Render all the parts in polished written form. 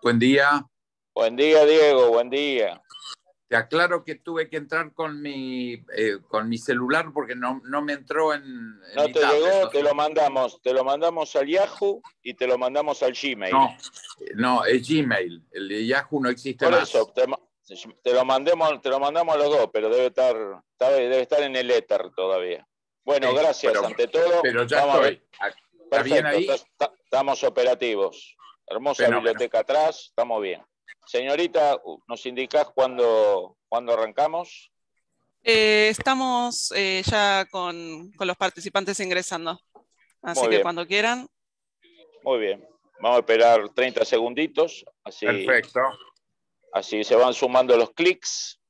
Buen día. Buen día, Diego, buen día. Te aclaro que tuve que entrar con mi celular porque no me entró en No mi te tablet. llegó, No, te lo mandamos al Yahoo y te lo mandamos al Gmail. no, es Gmail. El de Yahoo no existe Por más. eso, te lo mandamos a los dos, pero debe estar en el éter todavía. Bueno, Sí, gracias ante todo. pero ya Vamos a ver. estoy. ¿Está bien Perfecto, ahí? estamos operativos. Hermosa Fenómeno. biblioteca atrás, estamos bien. Señorita, ¿nos indicás cuándo arrancamos? Estamos ya con los participantes ingresando, así Muy que bien. cuando quieran. Muy bien. Vamos a esperar 30 segunditos, Perfecto. así se van sumando los clics.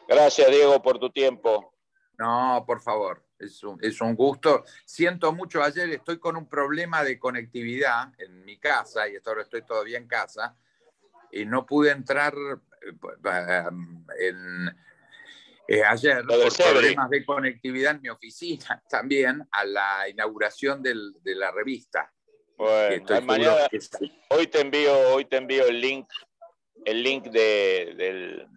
Gracias, Diego, por tu tiempo. No, por favor, es un gusto. Siento mucho, ayer estoy con un problema de conectividad en mi casa, y ahora estoy todavía en casa, y no pude entrar ayer por problemas de conectividad en mi oficina también a la inauguración de la revista. Bueno, mañana, hoy te envío el link del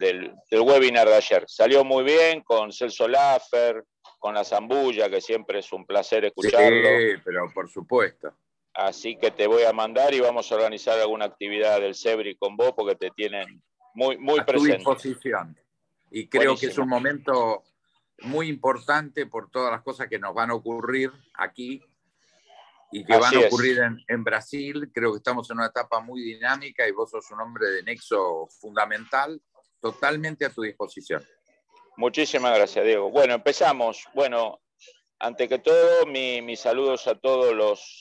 webinar de ayer. Salió muy bien con Celso Laffer, con la Zambulla, que siempre es un placer escucharlo. Sí, pero por supuesto. Así que te voy a mandar y vamos a organizar alguna actividad del CEBRI con vos porque te tienen muy presente. A tu disposición. Y creo Buenísimo. Que es un momento muy importante por todas las cosas que nos van a ocurrir aquí y que van a ocurrir en Brasil. Creo que estamos en una etapa muy dinámica y vos sos un hombre de nexo fundamental, totalmente a tu disposición. Muchísimas gracias, Diego. Bueno, empezamos. Bueno, ante que todo, mis saludos a todos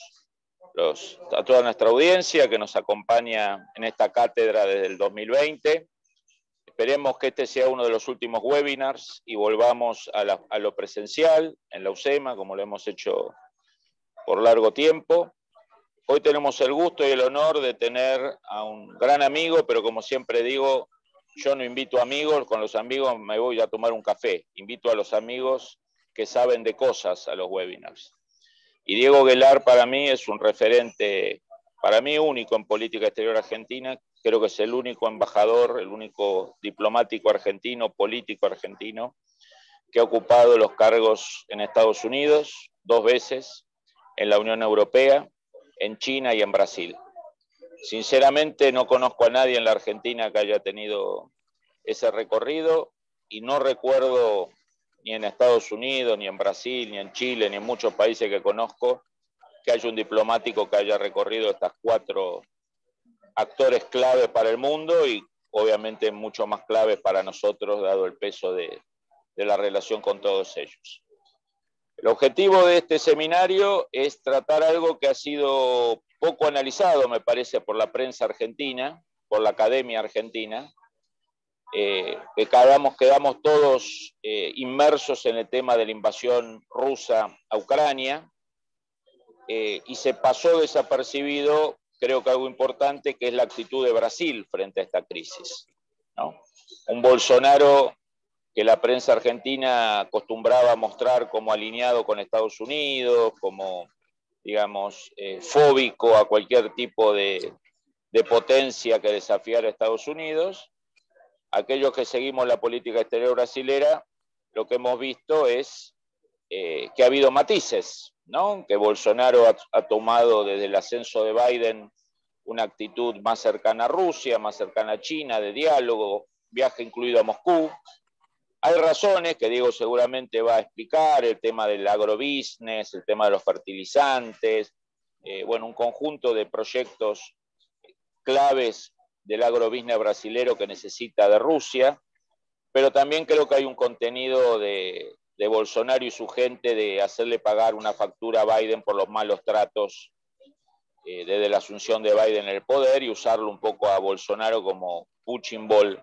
a toda nuestra audiencia que nos acompaña en esta cátedra desde el 2020. Esperemos que este sea uno de los últimos webinars y volvamos a lo presencial en la UCEMA, como lo hemos hecho por largo tiempo. Hoy tenemos el gusto y el honor de tener a un gran amigo, pero como siempre digo, yo no invito amigos, con los amigos me voy a tomar un café. Invito a los amigos que saben de cosas a los webinars. Y Diego Guelar para mí es un referente, para mí único en política exterior argentina. Creo que es el único embajador, el único diplomático argentino, político argentino, que ha ocupado los cargos en Estados Unidos 2 veces, en la Unión Europea, en China y en Brasil. Sinceramente no conozco a nadie en la Argentina que haya tenido ese recorrido y no recuerdo ni en Estados Unidos, ni en Brasil, ni en Chile, ni en muchos países que conozco, que haya un diplomático que haya recorrido estas 4 actores claves para el mundo y obviamente mucho más claves para nosotros, dado el peso de la relación con todos ellos. El objetivo de este seminario es tratar algo que ha sido poco analizado, me parece, por la prensa argentina, por la academia argentina, que quedamos todos inmersos en el tema de la invasión rusa a Ucrania, y se pasó desapercibido, creo que algo importante, que es la actitud de Brasil frente a esta crisis, ¿no? Un Bolsonaro que la prensa argentina acostumbraba a mostrar como alineado con Estados Unidos, como, digamos, fóbico a cualquier tipo de potencia que desafiara a Estados Unidos. Aquellos que seguimos la política exterior brasilera, lo que hemos visto es que ha habido matices, ¿no? Que Bolsonaro ha tomado desde el ascenso de Biden una actitud más cercana a Rusia, más cercana a China, de diálogo, viaje incluido a Moscú. Hay razones que Diego seguramente va a explicar, el tema del agrobusiness, el tema de los fertilizantes, bueno, un conjunto de proyectos claves del agrobusiness brasilero que necesita de Rusia, pero también creo que hay un contenido de Bolsonaro y su gente de hacerle pagar una factura a Biden por los malos tratos desde la asunción de Biden en el poder y usarlo un poco a Bolsonaro como punching ball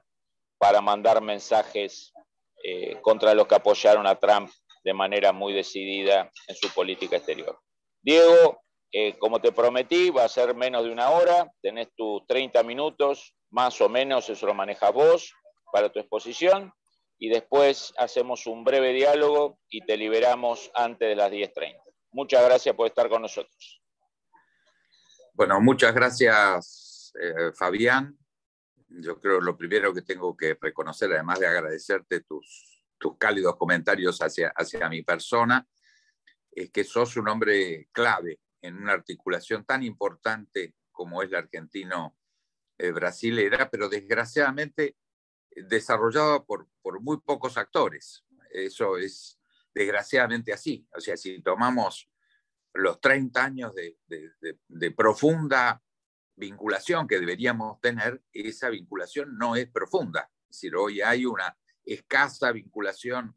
para mandar mensajes contra los que apoyaron a Trump de manera muy decidida en su política exterior. Diego, como te prometí, va a ser menos de 1 hora, tenés tus 30 minutos, más o menos, eso lo manejas vos, para tu exposición, y después hacemos un breve diálogo y te liberamos antes de las 10:30. muchas gracias por estar con nosotros. Bueno, muchas gracias, Fabián. Yo creo que lo primero que tengo que reconocer, además de agradecerte tus cálidos comentarios hacia mi persona, es que sos un hombre clave en una articulación tan importante como es la argentino-brasilera, pero desgraciadamente desarrollada por muy pocos actores. Eso es desgraciadamente así. O sea, si tomamos los 30 años de profunda vinculación que deberíamos tener, esa vinculación no es profunda. Es decir, hoy hay una escasa vinculación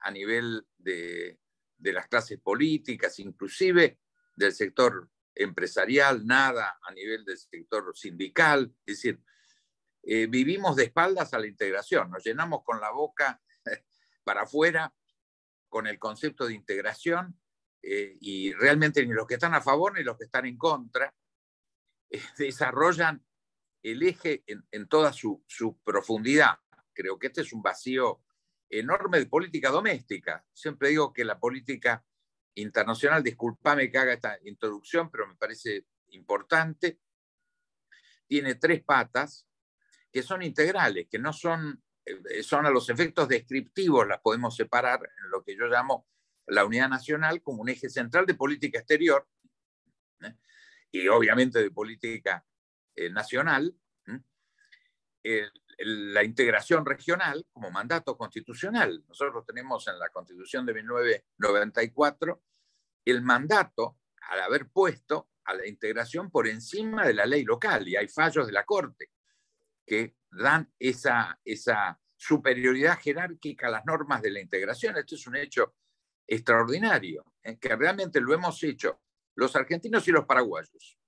a nivel de las clases políticas, inclusive del sector empresarial, nada a nivel del sector sindical. Es decir, vivimos de espaldas a la integración, nos llenamos con la boca para afuera con el concepto de integración, y realmente ni los que están a favor ni los que están en contra desarrollan el eje en toda su profundidad. Creo que este es un vacío enorme de política doméstica. Siempre digo que la política internacional, discúlpame que haga esta introducción, pero me parece importante, tiene tres patas que son integrales, que no son a los efectos descriptivos, las podemos separar en lo que yo llamo la unidad nacional como un eje central de política exterior, y obviamente de política nacional, la integración regional como mandato constitucional. Nosotros tenemos en la Constitución de 1994 el mandato al haber puesto a la integración por encima de la ley local, y hay fallos de la Corte que dan esa superioridad jerárquica a las normas de la integración. Esto es un hecho extraordinario, que realmente lo hemos hecho los argentinos y los paraguayos.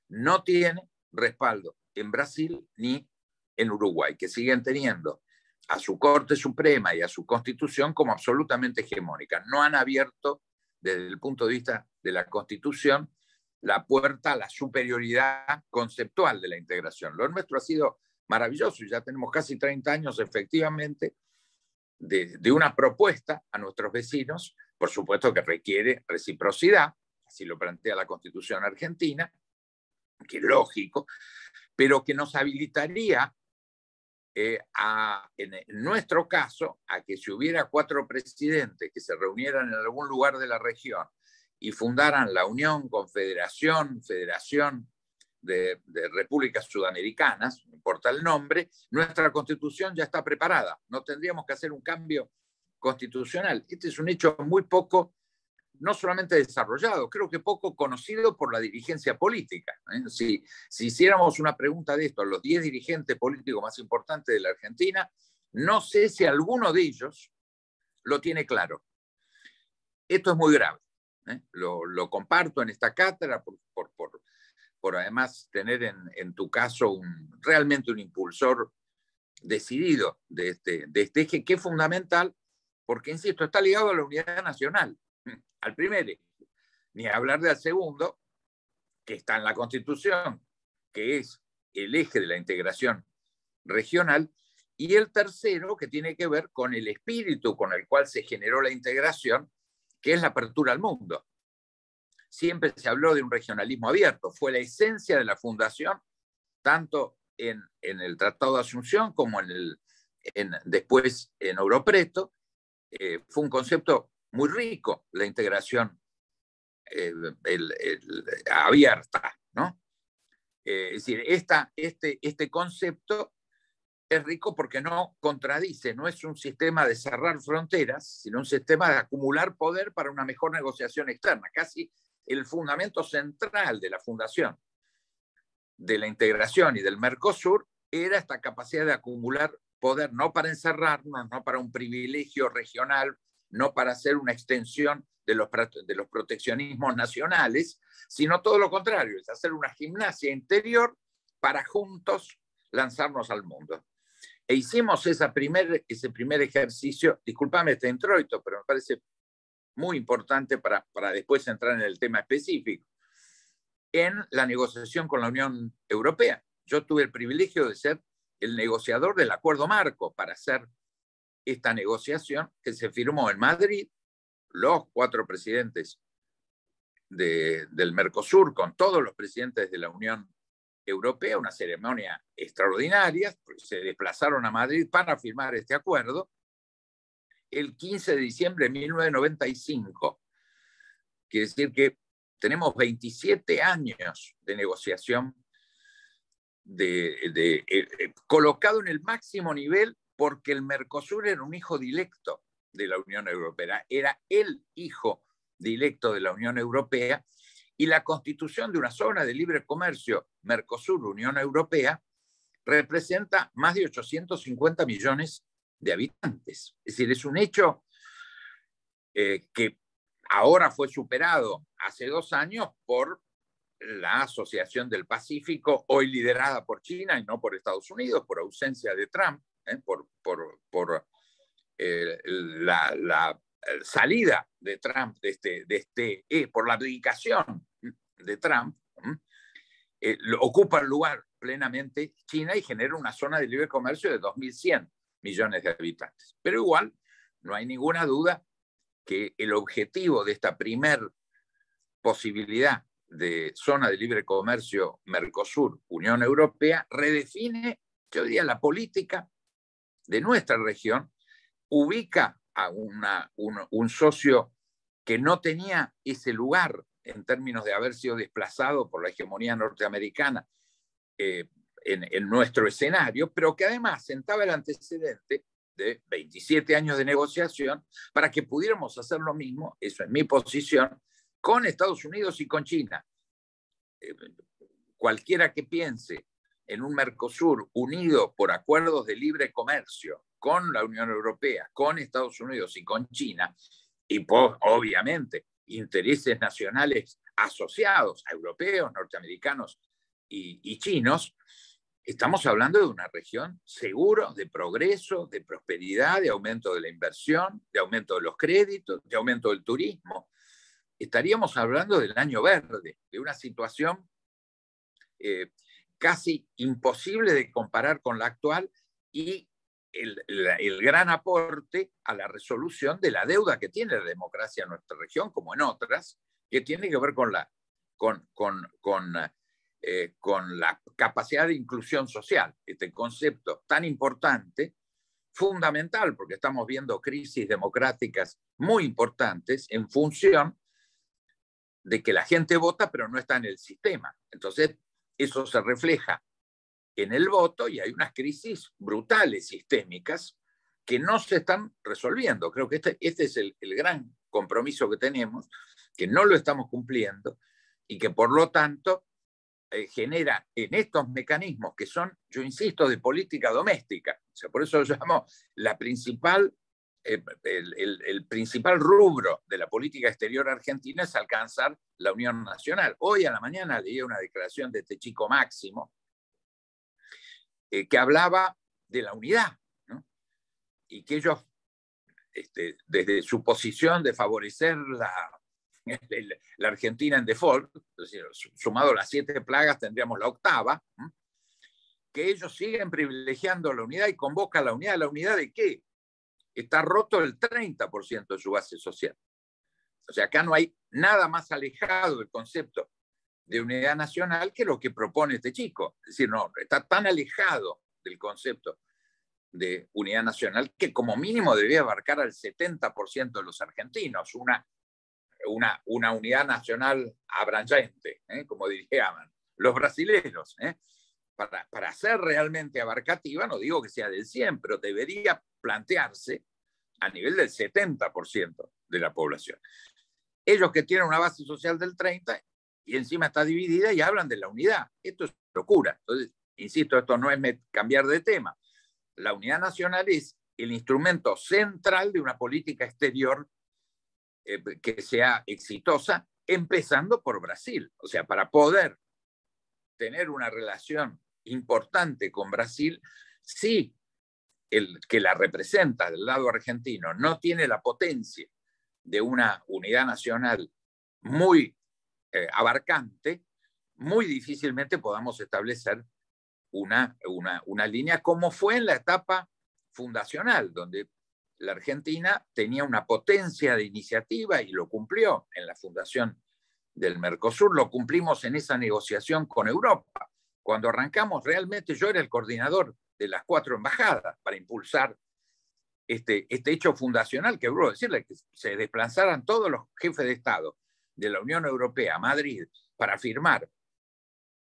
No tiene respaldo en Brasil ni en Uruguay, que siguen teniendo a su Corte Suprema y a su Constitución como absolutamente hegemónica. No han abierto, desde el punto de vista de la Constitución, la puerta a la superioridad conceptual de la integración. Lo nuestro ha sido maravilloso, y ya tenemos casi 30 años efectivamente de una propuesta a nuestros vecinos, por supuesto que requiere reciprocidad, así lo plantea la Constitución argentina, que es lógico, pero que nos habilitaría en nuestro caso a que si hubiera 4 presidentes que se reunieran en algún lugar de la región y fundaran la Unión, Confederación, Federación de Repúblicas Sudamericanas, no importa el nombre, nuestra Constitución ya está preparada. No tendríamos que hacer un cambio constitucional. Este es un hecho muy poco, no solamente desarrollado, creo que poco conocido por la dirigencia política. Si hiciéramos una pregunta de esto a los 10 dirigentes políticos más importantes de la Argentina, no sé si alguno de ellos lo tiene claro. Esto es muy grave. Lo comparto en esta cátedra por además tener en tu caso realmente un impulsor decidido de este eje, que es fundamental, porque, insisto, está ligado a la unidad nacional, al primer eje. Ni hablar del segundo, que está en la Constitución, que es el eje de la integración regional, y el tercero, que tiene que ver con el espíritu con el cual se generó la integración, que es la apertura al mundo. Siempre se habló de un regionalismo abierto, fue la esencia de la fundación, tanto en el Tratado de Asunción como después en Europreto. Fue un concepto muy rico, la integración abierta, ¿no? Es decir, este concepto es rico porque no contradice, no es un sistema de cerrar fronteras, sino un sistema de acumular poder para una mejor negociación externa. Casi el fundamento central de la fundación de la integración y del Mercosur era esta capacidad de acumular poder, no para encerrarnos, no para un privilegio regional, no para hacer una extensión de los proteccionismos nacionales, sino todo lo contrario, es hacer una gimnasia interior para juntos lanzarnos al mundo. E hicimos ese primer ejercicio, discúlpame este introito, pero me parece muy importante para después entrar en el tema específico, en la negociación con la Unión Europea. Yo tuve el privilegio de ser el negociador del acuerdo marco para hacer esta negociación que se firmó en Madrid, los 4 presidentes del Mercosur con todos los presidentes de la Unión Europea, una ceremonia extraordinaria, se desplazaron a Madrid para firmar este acuerdo el 15 de diciembre de 1995. Quiere decir que tenemos 27 años de negociación colocado en el máximo nivel, porque el Mercosur era un hijo directo de la Unión Europea, era el hijo directo de la Unión Europea, y la constitución de una zona de libre comercio Mercosur-Unión Europea representa más de 850 millones de habitantes. Es decir, es un hecho que ahora fue superado hace 2 años por la Asociación del Pacífico, hoy liderada por China y no por Estados Unidos, por ausencia de Trump, por la salida de Trump por la abdicación de Trump, ocupa el lugar plenamente China y genera una zona de libre comercio de 2.100 millones de habitantes. Pero igual, no hay ninguna duda que el objetivo de esta primer posibilidad de zona de libre comercio Mercosur-Unión Europea redefine, yo diría, la política de nuestra región, ubica a un socio que no tenía ese lugar en términos de haber sido desplazado por la hegemonía norteamericana en nuestro escenario, pero que además sentaba el antecedente de 27 años de negociación para que pudiéramos hacer lo mismo, eso es mi posición, con Estados Unidos y con China. Cualquiera que piense en un Mercosur unido por acuerdos de libre comercio con la Unión Europea, con Estados Unidos y con China, y obviamente intereses nacionales asociados a europeos, norteamericanos y chinos, estamos hablando de una región seguro de progreso, de prosperidad, de aumento de la inversión, de aumento de los créditos, de aumento del turismo. Estaríamos hablando del año verde, de una situación casi imposible de comparar con la actual, y el gran aporte a la resolución de la deuda que tiene la democracia en nuestra región, como en otras, que tiene que ver con la capacidad de inclusión social, este concepto tan importante, fundamental, porque estamos viendo crisis democráticas muy importantes en función de que la gente vota pero no está en el sistema. Entonces, eso se refleja en el voto y hay unas crisis brutales, sistémicas, que no se están resolviendo. Creo que este es el gran compromiso que tenemos, que no lo estamos cumpliendo y que por lo tanto genera en estos mecanismos que son, yo insisto, de política doméstica. O sea, por eso yo llamo el principal rubro de la política exterior argentina es alcanzar la unión nacional. Hoy a la mañana leí una declaración de este chico Máximo que hablaba de la unidad, ¿no? Y que ellos, desde su posición de favorecer la Argentina en default, es decir, sumado las 7 plagas tendríamos la 8ª, ¿no? Que ellos siguen privilegiando la unidad y convoca la unidad. ¿La unidad de qué? Está roto el 30% de su base social. O sea, acá no hay nada más alejado del concepto de unidad nacional que lo que propone este chico. Es decir, no, está tan alejado del concepto de unidad nacional que como mínimo debería abarcar al 70% de los argentinos, una unidad nacional abrayante, como dirían los brasileños. Para ser realmente abarcativa, no digo que sea del 100%, pero debería plantearse a nivel del 70% de la población. Ellos que tienen una base social del 30% y encima está dividida y hablan de la unidad. Esto es locura. Entonces, insisto, esto no es cambiar de tema. La unidad nacional es el instrumento central de una política exterior que sea exitosa, empezando por Brasil. O sea, para poder tener una relación importante con Brasil, si el que la representa del lado argentino no tiene la potencia de una unidad nacional muy abarcante, muy difícilmente podamos establecer una línea como fue en la etapa fundacional, donde la Argentina tenía una potencia de iniciativa y lo cumplió en la fundación del Mercosur, lo cumplimos en esa negociación con Europa. Cuando arrancamos, realmente yo era el coordinador de las 4 embajadas para impulsar este hecho fundacional, que vuelvo a decirle, que se desplazaran todos los jefes de Estado de la Unión Europea a Madrid para firmar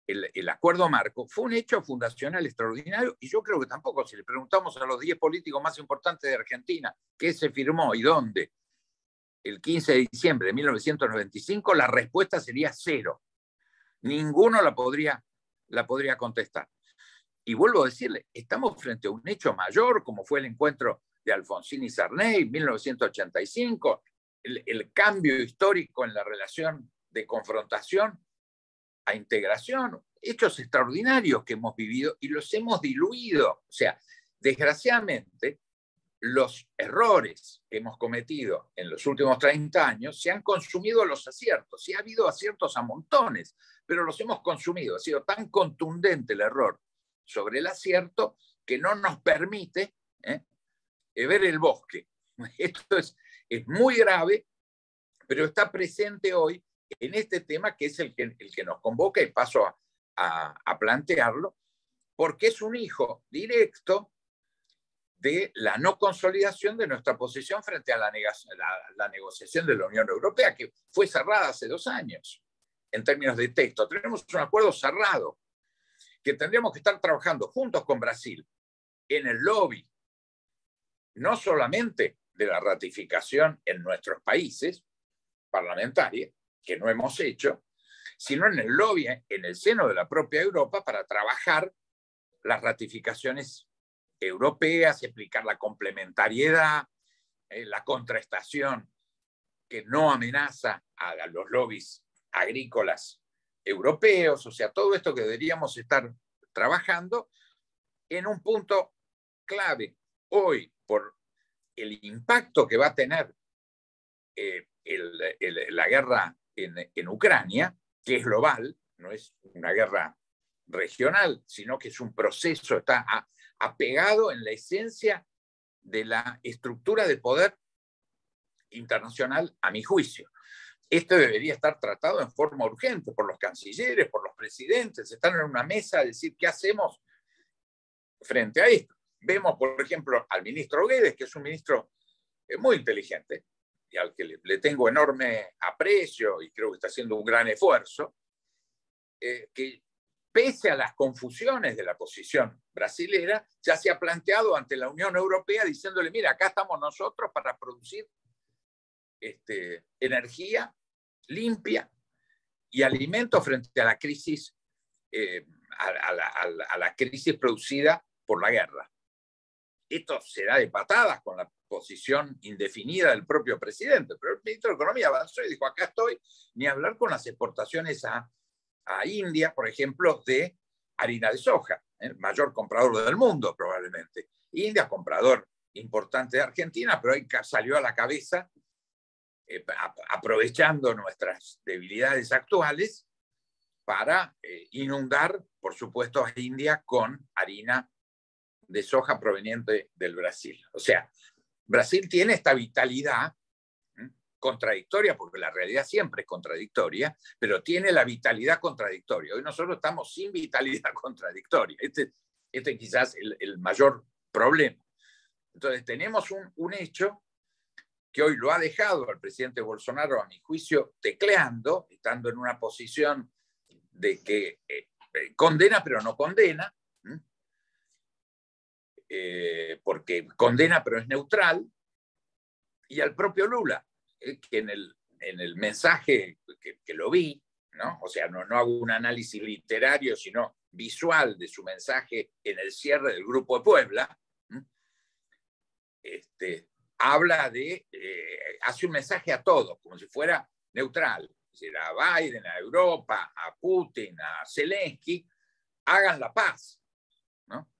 el acuerdo marco, fue un hecho fundacional extraordinario, y yo creo que tampoco, si le preguntamos a los 10 políticos más importantes de Argentina qué se firmó y dónde el 15 de diciembre de 1995, la respuesta sería 0. Ninguno la podría contestar. Y vuelvo a decirle, estamos frente a un hecho mayor, como fue el encuentro de Alfonsín y Sarney en 1985, el cambio histórico en la relación de confrontación a integración, hechos extraordinarios que hemos vivido y los hemos diluido. O sea, desgraciadamente, los errores que hemos cometido en los últimos 30 años se han consumido los aciertos. Sí ha habido aciertos a montones, pero los hemos consumido. Ha sido tan contundente el error sobre el acierto que no nos permite ver el bosque. Esto es muy grave, pero está presente hoy en este tema que es el que nos convoca, y paso a plantearlo, porque es un hijo directo de la no consolidación de nuestra posición frente a la negociación de la Unión Europea, que fue cerrada hace 2 años en términos de texto. Tenemos un acuerdo cerrado que tendríamos que estar trabajando juntos con Brasil en el lobby, no solamente de la ratificación en nuestros países parlamentarios, que no hemos hecho, sino en el lobby en el seno de la propia Europa para trabajar las ratificaciones europeas, explicar la complementariedad, la contrastación que no amenaza a los lobbies agrícolas europeos, o sea, todo esto que deberíamos estar trabajando en un punto clave hoy por el impacto que va a tener la guerra en Ucrania, que es global, no es una guerra regional, sino que es un proceso, está apegado en la esencia de la estructura de poder internacional, a mi juicio. Esto debería estar tratado en forma urgente por los cancilleres, por los presidentes, están en una mesa a decir qué hacemos frente a esto. Vemos, por ejemplo, al ministro Guedes, que es un ministro muy inteligente y al que le tengo enorme aprecio y creo que está haciendo un gran esfuerzo, que pese a las confusiones de la posición brasilera, ya se ha planteado ante la Unión Europea diciéndole, mira, acá estamos nosotros para producir energía limpia y alimentos frente a la crisis, a la crisis producida por la guerra. Esto se da de patadas con la posición indefinida del propio presidente, pero el ministro de Economía avanzó y dijo, acá estoy, ni hablar con las exportaciones a India, por ejemplo, de harina de soja, el mayor comprador del mundo probablemente. India, comprador importante de Argentina, pero ahí salió a la cabeza, aprovechando nuestras debilidades actuales, para inundar, por supuesto, a India con harina de soja proveniente del Brasil. O sea, Brasil tiene esta vitalidad contradictoria, porque la realidad siempre es contradictoria, pero tiene la vitalidad contradictoria. Hoy nosotros estamos sin vitalidad contradictoria. Este quizás el mayor problema. Entonces tenemos un hecho que hoy lo ha dejado al presidente Bolsonaro, a mi juicio, tecleando, estando en una posición de que condena pero no condena, porque condena pero es neutral, y al propio Lula, que en el mensaje que lo vi, ¿no? O sea, no hago un análisis literario, sino visual de su mensaje en el cierre del Grupo de Puebla, habla hace un mensaje a todos, como si fuera neutral, es decir, a Biden, a Europa, a Putin, a Zelensky, hagan la paz, ¿no?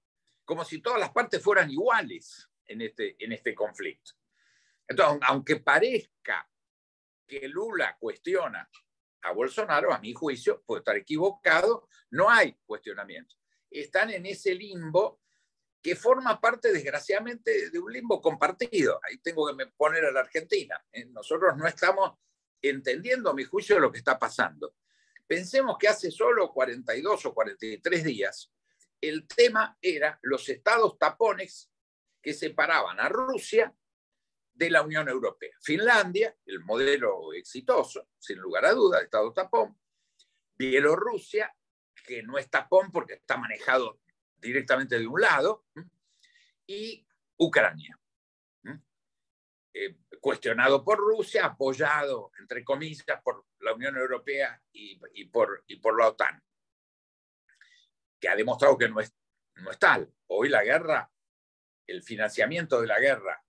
Como si todas las partes fueran iguales en este conflicto. Entonces, aunque parezca que Lula cuestiona a Bolsonaro, a mi juicio, puede estar equivocado, no hay cuestionamiento. Están en ese limbo que forma parte, desgraciadamente, de un limbo compartido. Ahí tengo que poner a la Argentina. Nosotros no estamos entendiendo a mi juicio lo que está pasando. Pensemos que hace solo 42 o 43 días el tema era los estados tapones que separaban a Rusia de la Unión Europea. Finlandia, el modelo exitoso, sin lugar a dudas, estado tapón. Bielorrusia, que no es tapón porque está manejado directamente de un lado. Y Ucrania, cuestionado por Rusia, apoyado, entre comillas, por la Unión Europea y por la OTAN, que ha demostrado que no es tal. Hoy la guerra, el financiamiento de la guerra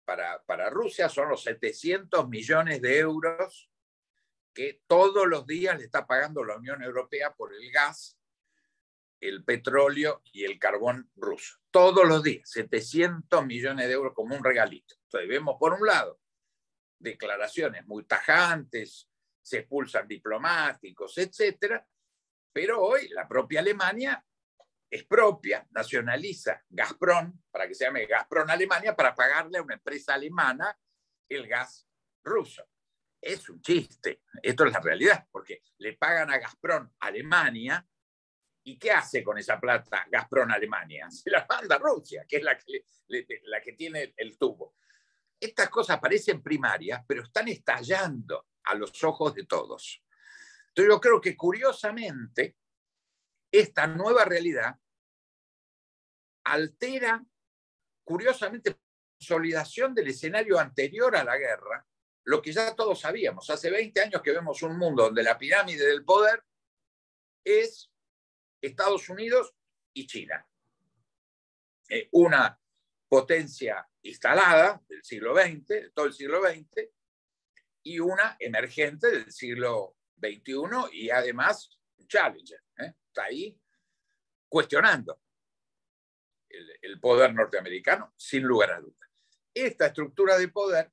para Rusia son los 700 millones de euros que todos los días le está pagando la Unión Europea por el gas, el petróleo y el carbón ruso. Todos los días, 700 millones de euros como un regalito. Entonces vemos, por un lado, declaraciones muy tajantes, se expulsan diplomáticos, etcétera, pero hoy la propia Alemania nacionaliza Gazprom, para que se llame Gazprom Alemania, para pagarle a una empresa alemana el gas ruso. Es un chiste, esto es la realidad, porque le pagan a Gazprom Alemania. ¿Y qué hace con esa plata Gazprom Alemania? Se la manda a Rusia, que es la que tiene el tubo. Estas cosas parecen primarias, pero están estallando a los ojos de todos. Entonces yo creo que curiosamente esta nueva realidad altera, curiosamente, la consolidación del escenario anterior a la guerra, lo que ya todos sabíamos. Hace 20 años que vemos un mundo donde la pirámide del poder es Estados Unidos y China. Una potencia instalada del siglo XX, de todo el siglo XX, y una emergente del siglo XXI y además un challenger. Está ahí cuestionando el poder norteamericano, sin lugar a dudas. Esta estructura de poder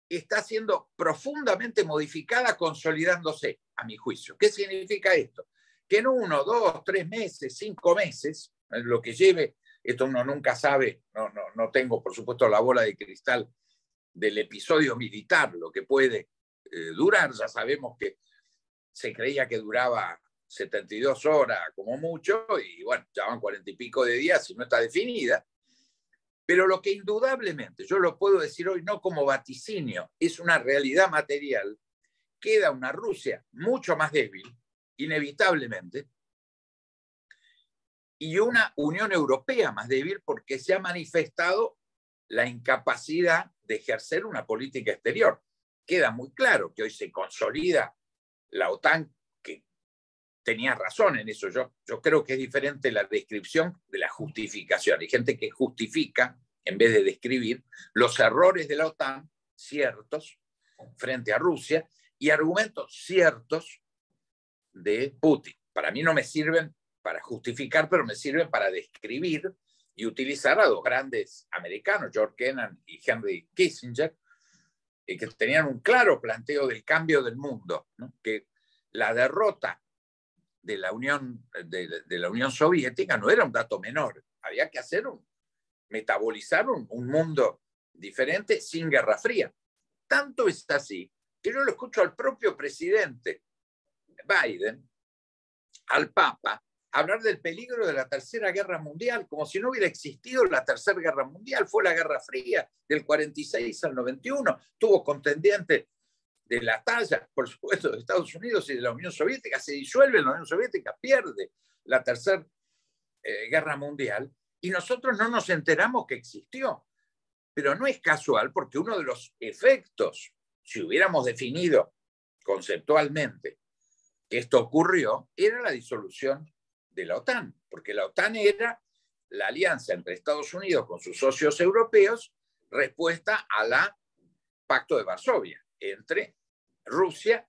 está siendo profundamente modificada, consolidándose, a mi juicio. ¿Qué significa esto? Que en 1, 2, 3 meses, 5 meses, lo que lleve, esto uno nunca sabe, no tengo por supuesto la bola de cristal del episodio militar, lo que puede durar. Ya sabemos que se creía que duraba 72 horas como mucho, y bueno, ya van 40 y pico de días y no está definida. Pero lo que indudablemente, yo lo puedo decir hoy no como vaticinio, es una realidad material, queda una Rusia mucho más débil, inevitablemente, y una Unión Europea más débil porque se ha manifestado la incapacidad de ejercer una política exterior. Queda muy claro que hoy se consolida la OTAN, que tenía razón en eso. Yo creo que es diferente la descripción de la justificación. Hay gente que justifica, en vez de describir, los errores de la OTAN, ciertos, frente a Rusia, y argumentos ciertos de Putin. Para mí no me sirven para justificar, pero me sirven para describir y utilizar a dos grandes americanos, George Kennan y Henry Kissinger, que tenían un claro planteo del cambio del mundo, ¿no? Que la derrota de la Unión Soviética no era un dato menor. Había que metabolizar un mundo diferente sin Guerra Fría. Tanto es así que yo lo escucho al propio presidente Biden, al Papa, hablar del peligro de la Tercera Guerra Mundial, como si no hubiera existido la Tercera Guerra Mundial. Fue la Guerra Fría del 46 al 91, tuvo contendientes de la talla, por supuesto, de Estados Unidos y de la Unión Soviética. Se disuelve la Unión Soviética, pierde la Tercera Guerra Mundial, y nosotros no nos enteramos que existió. Pero no es casual, porque uno de los efectos, si hubiéramos definido conceptualmente que esto ocurrió, era la disolución de la OTAN, porque la OTAN era la alianza entre Estados Unidos con sus socios europeos, respuesta a la Pacto de Varsovia, entre Rusia,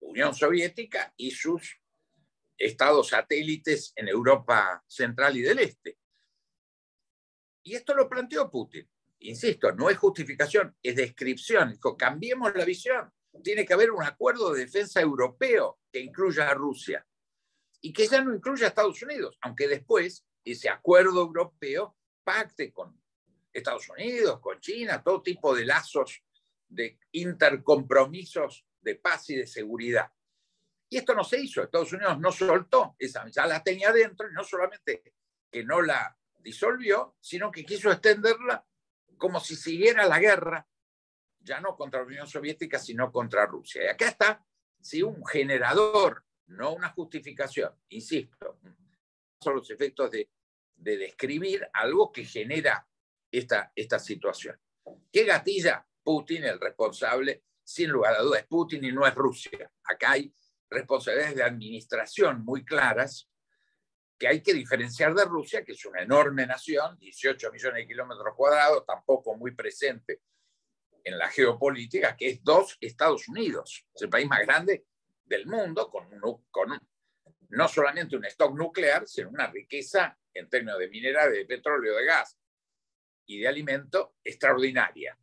Unión Soviética y sus estados satélites en Europa Central y del Este. Y esto lo planteó Putin. Insisto, no es justificación, es descripción. Cambiemos la visión. Tiene que haber un acuerdo de defensa europeo que incluya a Rusia y que ya no incluya a Estados Unidos, aunque después ese acuerdo europeo pacte con Estados Unidos, con China, todo tipo de lazos, de intercompromisos de paz y de seguridad. Y esto no se hizo. Estados Unidos no soltó esa, ya la tenía dentro, y no solamente que no la disolvió, sino que quiso extenderla como si siguiera la guerra, ya no contra la Unión Soviética, sino contra Rusia. Y acá está, sí, un generador, no una justificación, insisto, son los efectos de describir algo que genera esta situación. ¿Qué gatilla? Putin, el responsable, sin lugar a dudas, es Putin y no es Rusia. Acá hay responsabilidades de administración muy claras que hay que diferenciar de Rusia, que es una enorme nación, 18 millones de kilómetros cuadrados, tampoco muy presente en la geopolítica, que es 2 Estados Unidos. Es el país más grande del mundo, con no solamente un stock nuclear, sino una riqueza en términos de minerales, de petróleo, de gas y de alimento extraordinaria.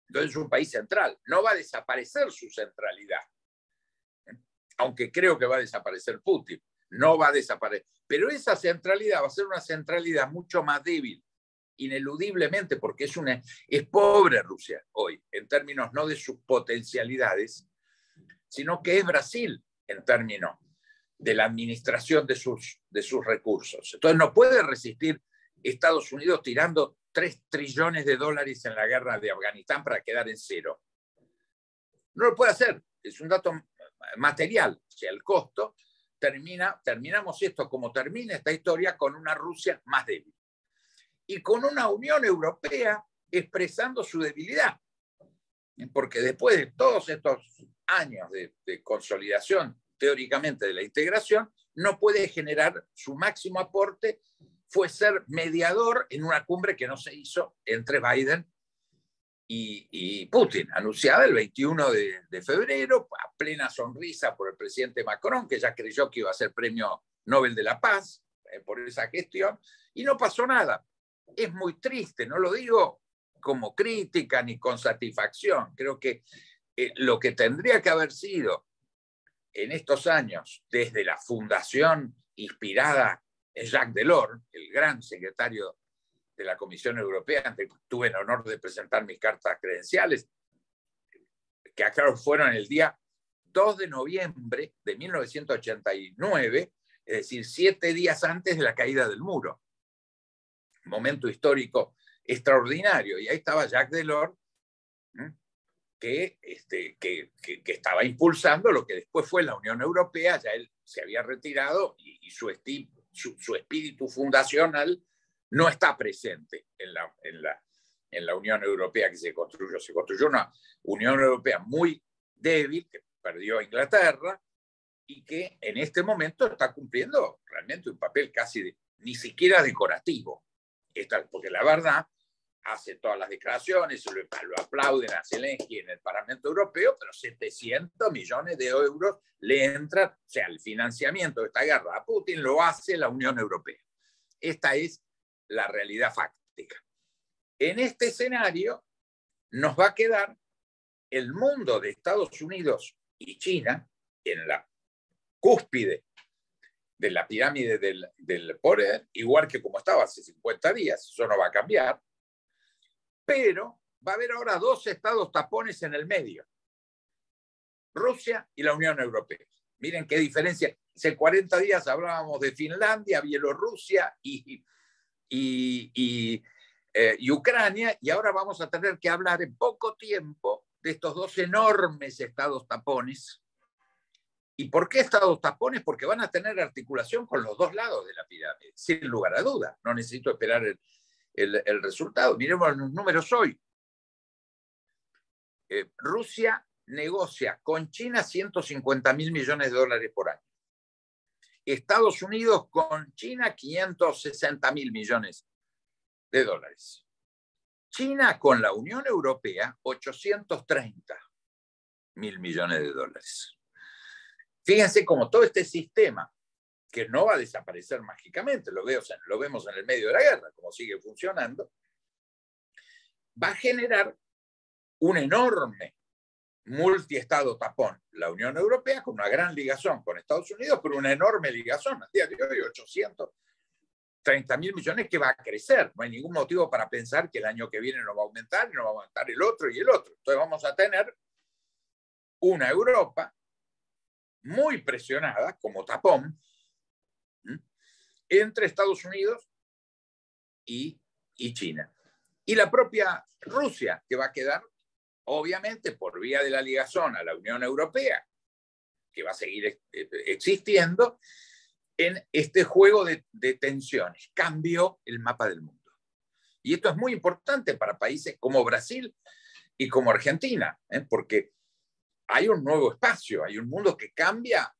Entonces es un país central. No va a desaparecer su centralidad, aunque creo que va a desaparecer Putin. No va a desaparecer. Pero esa centralidad va a ser una centralidad mucho más débil, ineludiblemente, porque es pobre Rusia hoy, en términos no de sus potencialidades, sino que es Brasil en términos de la administración de sus recursos. Entonces no puede resistir Estados Unidos tirando $3 trillones en la guerra de Afganistán para quedar en cero. No lo puede hacer. Es un dato material. O sea, el costo terminamos esto como termina esta historia con una Rusia más débil. Y con una Unión Europea expresando su debilidad. Porque después de todos estos años de consolidación teóricamente de la integración, no puede generar su máximo aporte, fue ser mediador en una cumbre que no se hizo entre Biden y Putin, anunciada el 21 de febrero, a plena sonrisa por el presidente Macron, que ya creyó que iba a ser premio Nobel de la Paz por esa gestión, y no pasó nada. Es muy triste, no lo digo como crítica ni con satisfacción. Creo que lo que tendría que haber sido en estos años, desde la fundación inspirada en Jacques Delors, el gran secretario de la Comisión Europea, ante que tuve el honor de presentar mis cartas credenciales, que acá fueron el día 2 de noviembre de 1989, es decir, 7 días antes de la caída del muro. Momento histórico extraordinario. Y ahí estaba Jacques Delors, que estaba impulsando lo que después fue la Unión Europea. Ya él se había retirado y su espíritu fundacional no está presente en la Unión Europea que se construyó. Se construyó una Unión Europea muy débil, que perdió Inglaterra, y que en este momento está cumpliendo realmente un papel casi ni siquiera decorativo. Porque la verdad, hace todas las declaraciones, lo aplauden a Zelensky en el Parlamento Europeo, pero 700 millones de euros le entran, o sea, el financiamiento de esta guerra a Putin lo hace la Unión Europea. Esta es la realidad fáctica. En este escenario nos va a quedar el mundo de Estados Unidos y China en la cúspide de la pirámide del poder, igual que como estaba hace 50 días, eso no va a cambiar, pero va a haber ahora 2 estados tapones en el medio, Rusia y la Unión Europea. Miren qué diferencia. Hace 40 días hablábamos de Finlandia, Bielorrusia y Ucrania, y ahora vamos a tener que hablar en poco tiempo de estos 2 enormes estados tapones. ¿Y por qué estados tapones? Porque van a tener articulación con los 2 lados de la pirámide, sin lugar a dudas. No necesito esperar el resultado. Miremos los números hoy. Rusia negocia con China $150.000 millones por año. Estados Unidos con China $560.000 millones. China con la Unión Europea $830.000 millones. Fíjense cómo todo este sistema, que no va a desaparecer mágicamente, lo vemos en el medio de la guerra, como sigue funcionando, va a generar un enorme multiestado tapón. La Unión Europea con una gran ligazón con Estados Unidos, pero una enorme ligazón. A día de hoy, 830.000 millones que va a crecer. No hay ningún motivo para pensar que el año que viene no va a aumentar, y no va a aumentar el otro y el otro. Entonces vamos a tener una Europa muy presionada como tapón entre Estados Unidos y China. Y la propia Rusia, que va a quedar, obviamente, por vía de la ligazón a la Unión Europea, que va a seguir existiendo, en este juego de tensiones. Cambió el mapa del mundo. Y esto es muy importante para países como Brasil y como Argentina, porque hay un nuevo espacio, hay un mundo que cambia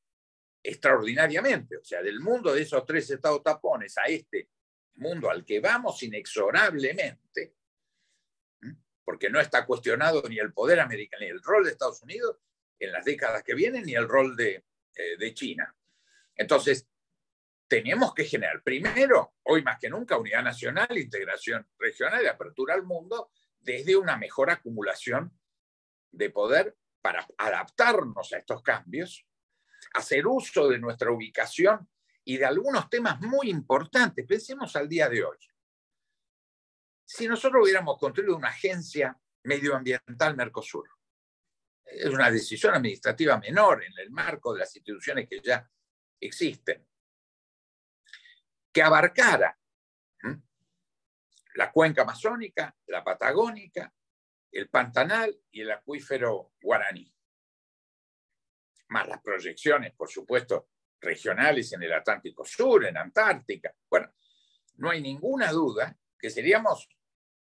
extraordinariamente. O sea, del mundo de esos 3 estados tapones a este mundo al que vamos inexorablemente, porque no está cuestionado ni el poder americano, ni el rol de Estados Unidos en las décadas que vienen, ni el rol de China. Entonces, tenemos que generar, primero, hoy más que nunca, unidad nacional, integración regional y apertura al mundo desde una mejor acumulación de poder para adaptarnos a estos cambios, hacer uso de nuestra ubicación y de algunos temas muy importantes. Pensemos al día de hoy. Si nosotros hubiéramos construido una agencia medioambiental Mercosur, es una decisión administrativa menor en el marco de las instituciones que ya existen, que abarcara la cuenca amazónica, la patagónica, el pantanal y el acuífero guaraní, más las proyecciones, por supuesto, regionales en el Atlántico Sur, en Antártica. Bueno, no hay ninguna duda que seríamos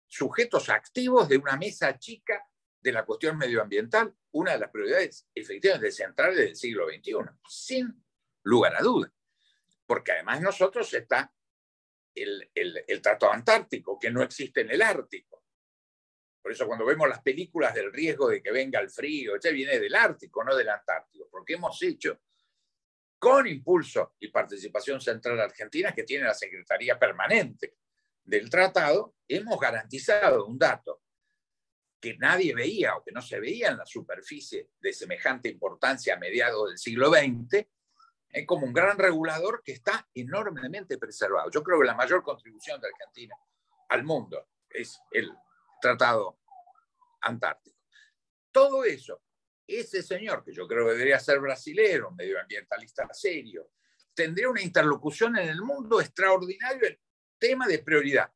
sujetos activos de una mesa chica de la cuestión medioambiental, una de las prioridades efectivamente centrales del siglo XXI, sin lugar a duda. Porque además nosotros está el Tratado Antártico, que no existe en el Ártico. Por eso cuando vemos las películas del riesgo de que venga el frío, viene del Ártico, no del Antártico, porque hemos hecho, con impulso y participación central argentina, que tiene la Secretaría Permanente del Tratado, hemos garantizado un dato que nadie veía o que no se veía en la superficie de semejante importancia a mediados del siglo XX, como un gran regulador que está enormemente preservado. Yo creo que la mayor contribución de Argentina al mundo es el Tratado Antártico. Todo eso, ese señor, que yo creo que debería ser brasilero, medioambientalista serio, tendría una interlocución en el mundo extraordinario en tema de prioridad.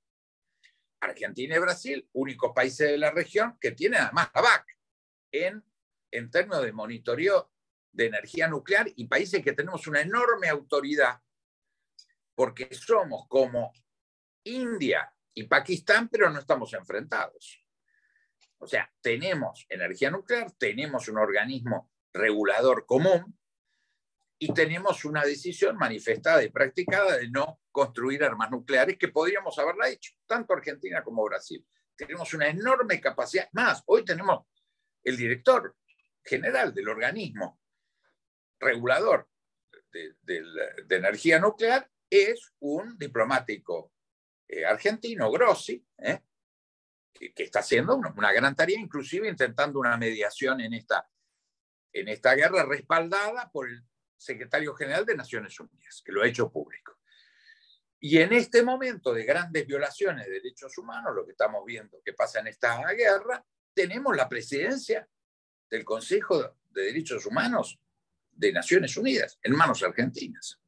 Argentina y Brasil, únicos países de la región que tienen además la BAC en términos de monitoreo de energía nuclear, y países que tenemos una enorme autoridad porque somos como India y Pakistán, pero no estamos enfrentados. O sea, tenemos energía nuclear, tenemos un organismo regulador común y tenemos una decisión manifestada y practicada de no construir armas nucleares, que podríamos haberla hecho, tanto Argentina como Brasil. Tenemos una enorme capacidad. Más, hoy tenemos el director general del organismo regulador de energía nuclear, es un diplomático argentino, Grossi, que está haciendo una gran tarea, inclusive intentando una mediación en esta guerra, respaldada por el secretario general de Naciones Unidas, que lo ha hecho público. Y en este momento de grandes violaciones de derechos humanos, lo que estamos viendo que pasa en esta guerra, tenemos la presidencia del Consejo de Derechos Humanos de Naciones Unidas en manos argentinas.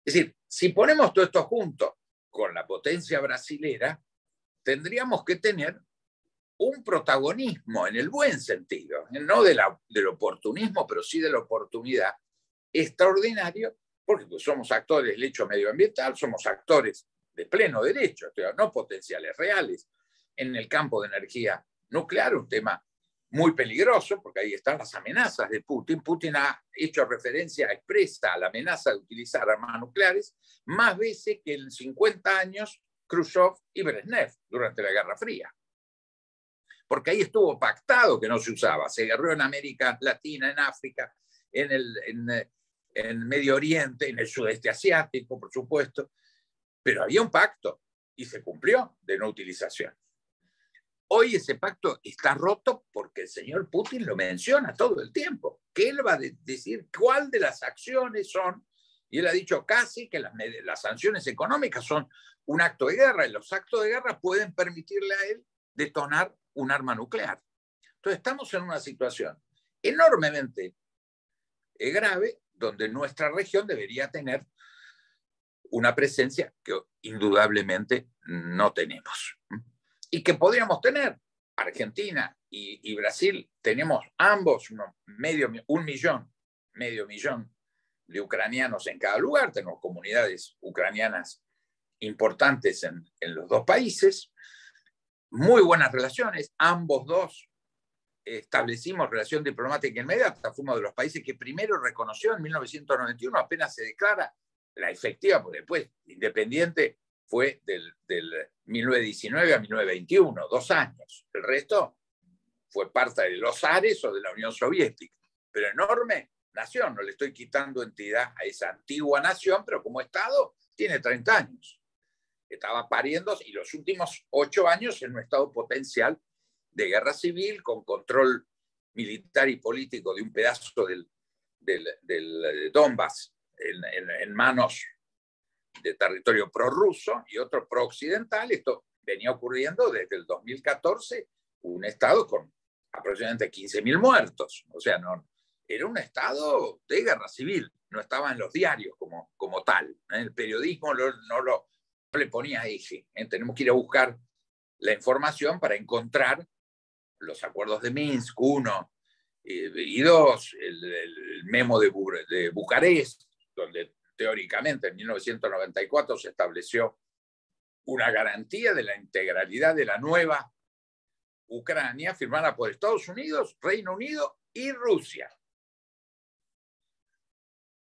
Es decir, si ponemos todo esto junto con la potencia brasilera, tendríamos que tener un protagonismo en el buen sentido, no del oportunismo, pero sí de la oportunidad, extraordinario, porque pues somos actores del hecho medioambiental, somos actores de pleno derecho, no potenciales reales, en el campo de energía nuclear, un tema muy peligroso, porque ahí están las amenazas de Putin. Putin ha hecho referencia expresa a la amenaza de utilizar armas nucleares más veces que en 50 años Khrushchev y Brezhnev durante la Guerra Fría. Porque ahí estuvo pactado que no se usaba. Se guerreó en América Latina, en África, en Medio Oriente, en el sudeste asiático, por supuesto. Pero había un pacto y se cumplió de no utilización. Hoy ese pacto está roto porque el señor Putin lo menciona todo el tiempo, que él va a decir cuál de las acciones son, y él ha dicho casi que las sanciones económicas son un acto de guerra, y los actos de guerra pueden permitirle a él detonar un arma nuclear. Entonces estamos en una situación enormemente grave, donde nuestra región debería tener una presencia que indudablemente no tenemos. Y que podríamos tener. Argentina y Brasil tenemos ambos medio millón de ucranianos en cada lugar. Tenemos comunidades ucranianas importantes en los dos países. Muy buenas relaciones. Ambos dos establecimos relación diplomática inmediata. Fuimos de los países que primero reconoció en 1991, apenas se declara la efectiva, porque después independiente fue del 1919 a 1921, 2 años. El resto fue parte de los Ares o de la Unión Soviética. Pero enorme nación, no le estoy quitando entidad a esa antigua nación, pero como Estado tiene 30 años. Estaba pariendo y los últimos 8 años en un estado potencial de guerra civil, con control militar y político de un pedazo del Donbass en manos de territorio prorruso y otro pro-occidental. Esto venía ocurriendo desde el 2014, un estado con aproximadamente 15.000 muertos. O sea, no, era un estado de guerra civil, no estaba en los diarios como tal. El periodismo no le ponía eje. Tenemos que ir a buscar la información para encontrar los acuerdos de Minsk, 1 y 2, el memo de Bucarest, donde teóricamente en 1994 se estableció una garantía de la integralidad de la nueva Ucrania, firmada por Estados Unidos, Reino Unido y Rusia.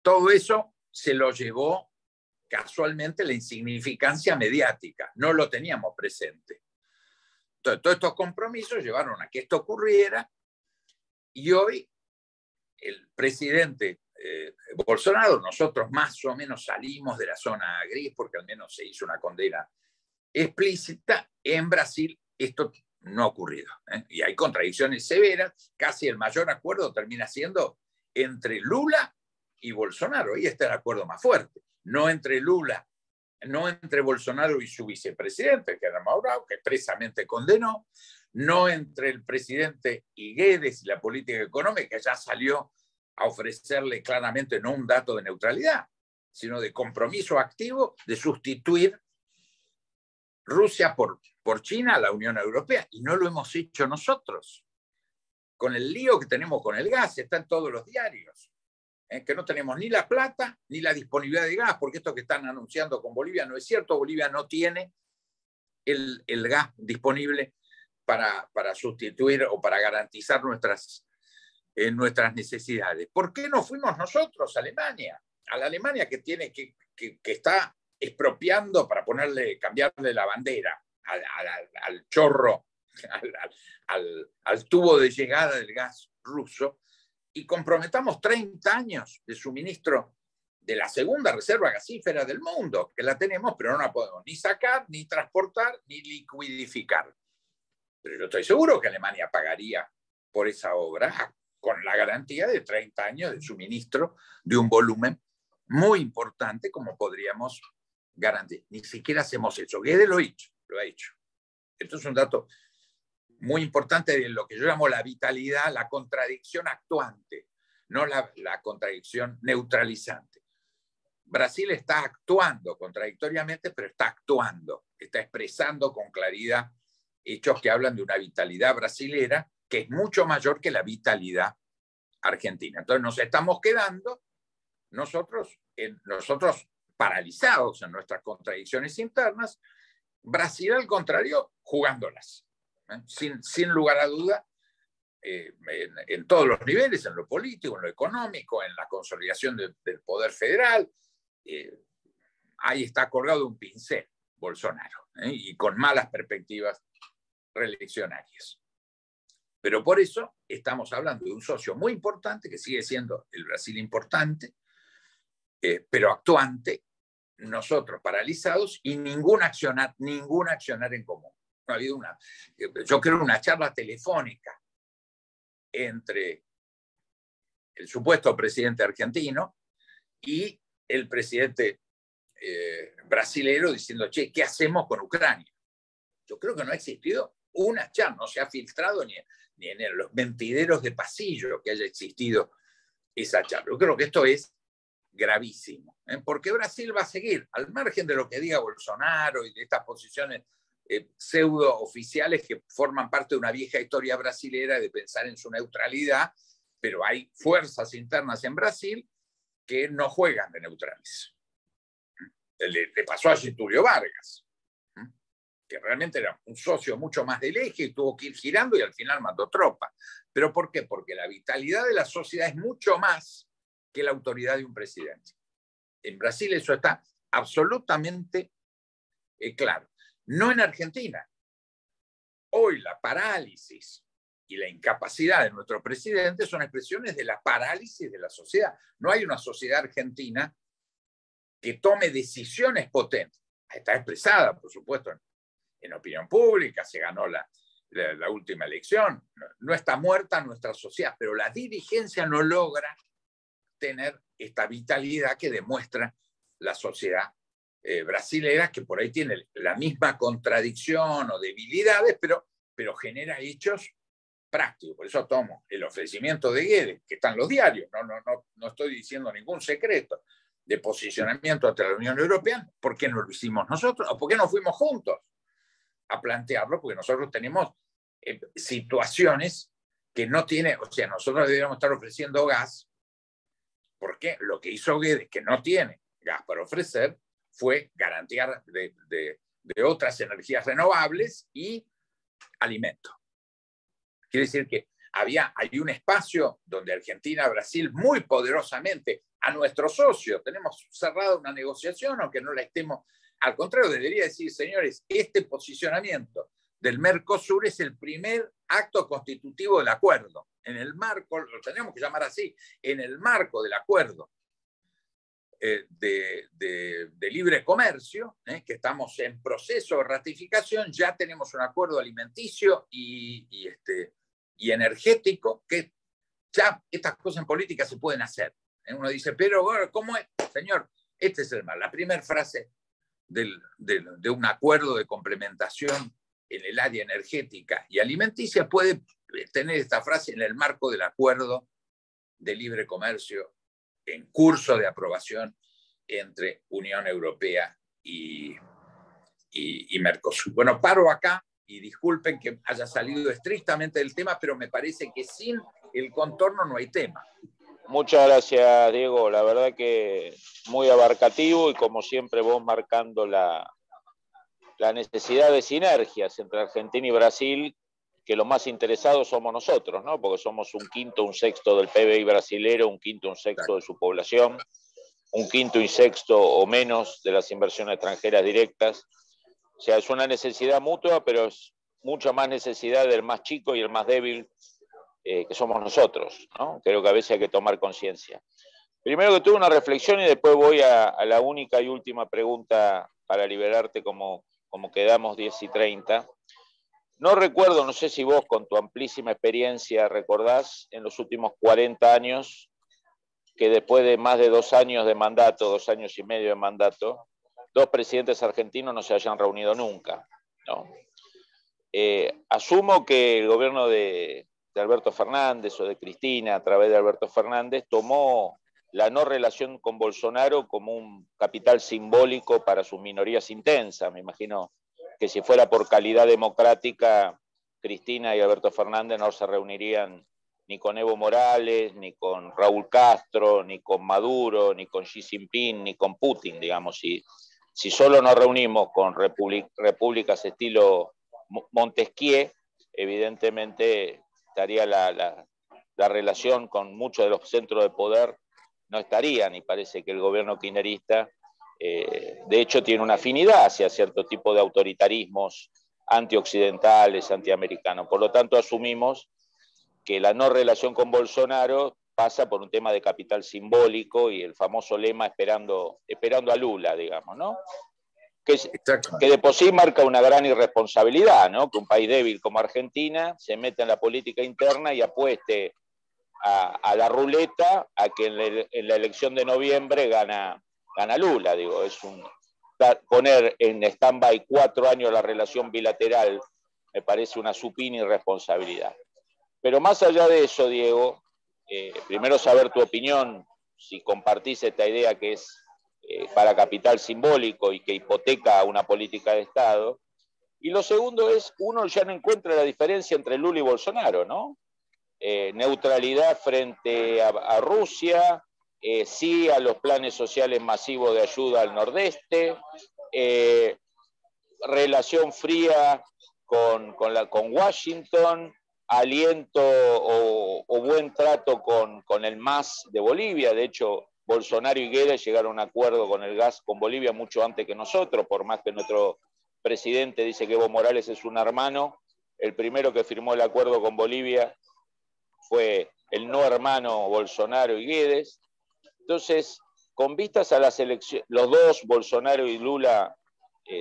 Todo eso se lo llevó casualmente la insignificancia mediática, no lo teníamos presente. Entonces, todos estos compromisos llevaron a que esto ocurriera y hoy el presidente Bolsonaro, nosotros más o menos salimos de la zona gris porque al menos se hizo una condena explícita. En Brasil esto no ha ocurrido, y hay contradicciones severas. Casi el mayor acuerdo termina siendo entre Lula y Bolsonaro. Ahí está el acuerdo más fuerte, no entre Lula, no entre Bolsonaro y su vicepresidente, que era Maurao, que expresamente condenó, no entre el presidente y Guedes y la política económica, que ya salió a ofrecerle claramente no un dato de neutralidad, sino de compromiso activo de sustituir Rusia por China a la Unión Europea. Y no lo hemos hecho nosotros. Con el lío que tenemos con el gas, está en todos los diarios, que no tenemos ni la plata ni la disponibilidad de gas, porque esto que están anunciando con Bolivia no es cierto. Bolivia no tiene el gas disponible para sustituir o para garantizar nuestras necesidades. ¿Por qué no fuimos nosotros a Alemania? A la Alemania que está expropiando para cambiarle la bandera al chorro, al tubo de llegada del gas ruso, y comprometamos 30 años de suministro de la segunda reserva gasífera del mundo, que la tenemos, pero no la podemos ni sacar, ni transportar, ni liquidificar. Pero yo estoy seguro que Alemania pagaría por esa obra con la garantía de 30 años de suministro de un volumen muy importante como podríamos garantizar. Ni siquiera hacemos eso. Guedes lo ha hecho. Esto es un dato muy importante de lo que yo llamo la vitalidad, la contradicción actuante, no la contradicción neutralizante. Brasil está actuando contradictoriamente, pero está actuando, está expresando con claridad hechos que hablan de una vitalidad brasilera que es mucho mayor que la vitalidad argentina. Entonces nos estamos quedando nosotros paralizados en nuestras contradicciones internas, Brasil al contrario jugándolas, sin lugar a duda, en todos los niveles, en lo político, en lo económico, en la consolidación del poder federal. Ahí está colgado un pincel Bolsonaro, y con malas perspectivas reeleccionarias. Pero por eso estamos hablando de un socio muy importante, que sigue siendo el Brasil importante, pero actuante, nosotros paralizados y ningún accionar en común. No ha habido yo creo, una charla telefónica entre el supuesto presidente argentino y el presidente brasilero diciendo, che, ¿qué hacemos con Ucrania? Yo creo que no ha existido una charla, no se ha filtrado ni en los mentideros de pasillo que haya existido esa charla. Yo creo que esto es gravísimo, porque Brasil va a seguir, al margen de lo que diga Bolsonaro y de estas posiciones pseudo oficiales que forman parte de una vieja historia brasilera de pensar en su neutralidad, pero hay fuerzas internas en Brasil que no juegan de neutrales. Le pasó a Getúlio Vargas, que realmente era un socio mucho más del eje y tuvo que ir girando y al final mandó tropas. ¿Pero por qué? Porque la vitalidad de la sociedad es mucho más que la autoridad de un presidente. En Brasil eso está absolutamente claro. No en Argentina. Hoy la parálisis y la incapacidad de nuestro presidente son expresiones de la parálisis de la sociedad. No hay una sociedad argentina que tome decisiones potentes. Está expresada, por supuesto, en opinión pública, se ganó la última elección, no está muerta nuestra sociedad, pero la dirigencia no logra tener esta vitalidad que demuestra la sociedad brasilera, que por ahí tiene la misma contradicción o debilidades, pero genera hechos prácticos. Por eso tomo el ofrecimiento de Guedes, que está en los diarios, no estoy diciendo ningún secreto, de posicionamiento ante la Unión Europea. ¿Por qué no lo hicimos nosotros? ¿O por qué no fuimos juntos a plantearlo? Porque nosotros tenemos situaciones que no tiene, o sea, nosotros deberíamos estar ofreciendo gas, porque lo que hizo Guedes, que no tiene gas para ofrecer, fue garantía de otras energías renovables y alimentos. Quiere decir que hay un espacio donde Argentina, Brasil, muy poderosamente, a nuestros socios, tenemos cerrada una negociación, aunque no la estemos, al contrario, debería decir, señores, este posicionamiento del Mercosur es el primer acto constitutivo del acuerdo. En el marco, lo tenemos que llamar así, en el marco del acuerdo de libre comercio, que estamos en proceso de ratificación, ya tenemos un acuerdo alimenticio y energético, que ya estas cosas en política se pueden hacer. Uno dice, pero ¿cómo es? Señor, este es el mal. La primera frase de un acuerdo de complementación en el área energética y alimenticia puede tener esta frase en el marco del acuerdo de libre comercio en curso de aprobación entre Unión Europea y Mercosur. Bueno, paro acá y disculpen que haya salido estrictamente del tema, pero me parece que sin el contorno no hay tema. Muchas gracias, Diego. La verdad que muy abarcativo y como siempre vos marcando la necesidad de sinergias entre Argentina y Brasil, que los más interesados somos nosotros, ¿no? Porque somos un quinto, un sexto del PBI brasilero, un quinto, un sexto de su población, un quinto y sexto o menos de las inversiones extranjeras directas. O sea, es una necesidad mutua, pero es mucha más necesidad del más chico y el más débil, que somos nosotros, ¿no? Creo que a veces hay que tomar conciencia. Primero que todo una reflexión y después voy a la única y última pregunta para liberarte como quedamos 10:30. No recuerdo, no sé si vos con tu amplísima experiencia recordás en los últimos 40 años que después de más de 2 años de mandato, 2 años y medio de mandato, 2 presidentes argentinos no se hayan reunido nunca, ¿no? Asumo que el gobierno de Alberto Fernández o de Cristina a través de Alberto Fernández tomó la no relación con Bolsonaro como un capital simbólico para sus minorías intensas. Me imagino que si fuera por calidad democrática, Cristina y Alberto Fernández no se reunirían ni con Evo Morales, ni con Raúl Castro, ni con Maduro, ni con Xi Jinping, ni con Putin, digamos. Si solo nos reunimos con repúblicas estilo Montesquieu, evidentemente estaría la relación con muchos de los centros de poder no estarían, y parece que el gobierno kirchnerista de hecho tiene una afinidad hacia cierto tipo de autoritarismos antioccidentales, antiamericanos. Por lo tanto, asumimos que la no relación con Bolsonaro pasa por un tema de capital simbólico y el famoso lema esperando a Lula, digamos, ¿no? Que de por sí marca una gran irresponsabilidad, ¿no? Que un país débil como Argentina se meta en la política interna y apueste a la ruleta a que en la elección de noviembre gana Lula. Digo, es poner en stand-by 4 años la relación bilateral me parece una supina irresponsabilidad. Pero más allá de eso, Diego, primero saber tu opinión, si compartís esta idea que es para capital simbólico y que hipoteca una política de Estado. Y lo segundo es, uno ya no encuentra la diferencia entre Lula y Bolsonaro, ¿no? Neutralidad frente a Rusia, sí a los planes sociales masivos de ayuda al nordeste, relación fría con Washington, aliento o buen trato con el MAS de Bolivia. De hecho, Bolsonaro y Guedes llegaron a un acuerdo con el gas con Bolivia mucho antes que nosotros, por más que nuestro presidente dice que Evo Morales es un hermano. El primero que firmó el acuerdo con Bolivia fue el no hermano Bolsonaro y Guedes. Entonces, con vistas a las elecciones, los dos, Bolsonaro y Lula,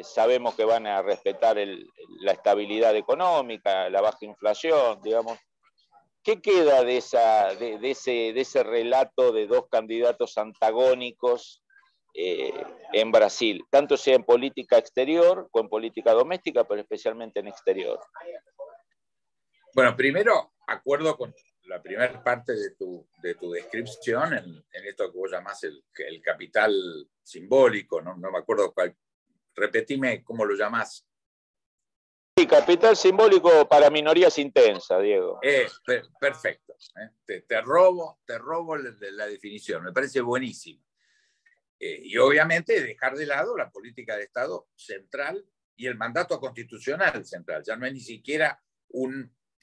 sabemos que van a respetar la estabilidad económica, la baja inflación, digamos. ¿Qué queda de ese relato de dos candidatos antagónicos en Brasil? Tanto sea en política exterior como en política doméstica, pero especialmente en exterior. Bueno, primero, acuerdo con la primera parte de tu descripción en esto que vos llamás el capital simbólico, no me acuerdo cuál. Repetime cómo lo llamás. Sí, capital simbólico para minorías intensas, Diego. Perfecto. Te robo la definición, me parece buenísimo. Y obviamente dejar de lado la política de Estado central y el mandato constitucional central. Ya no es ni siquiera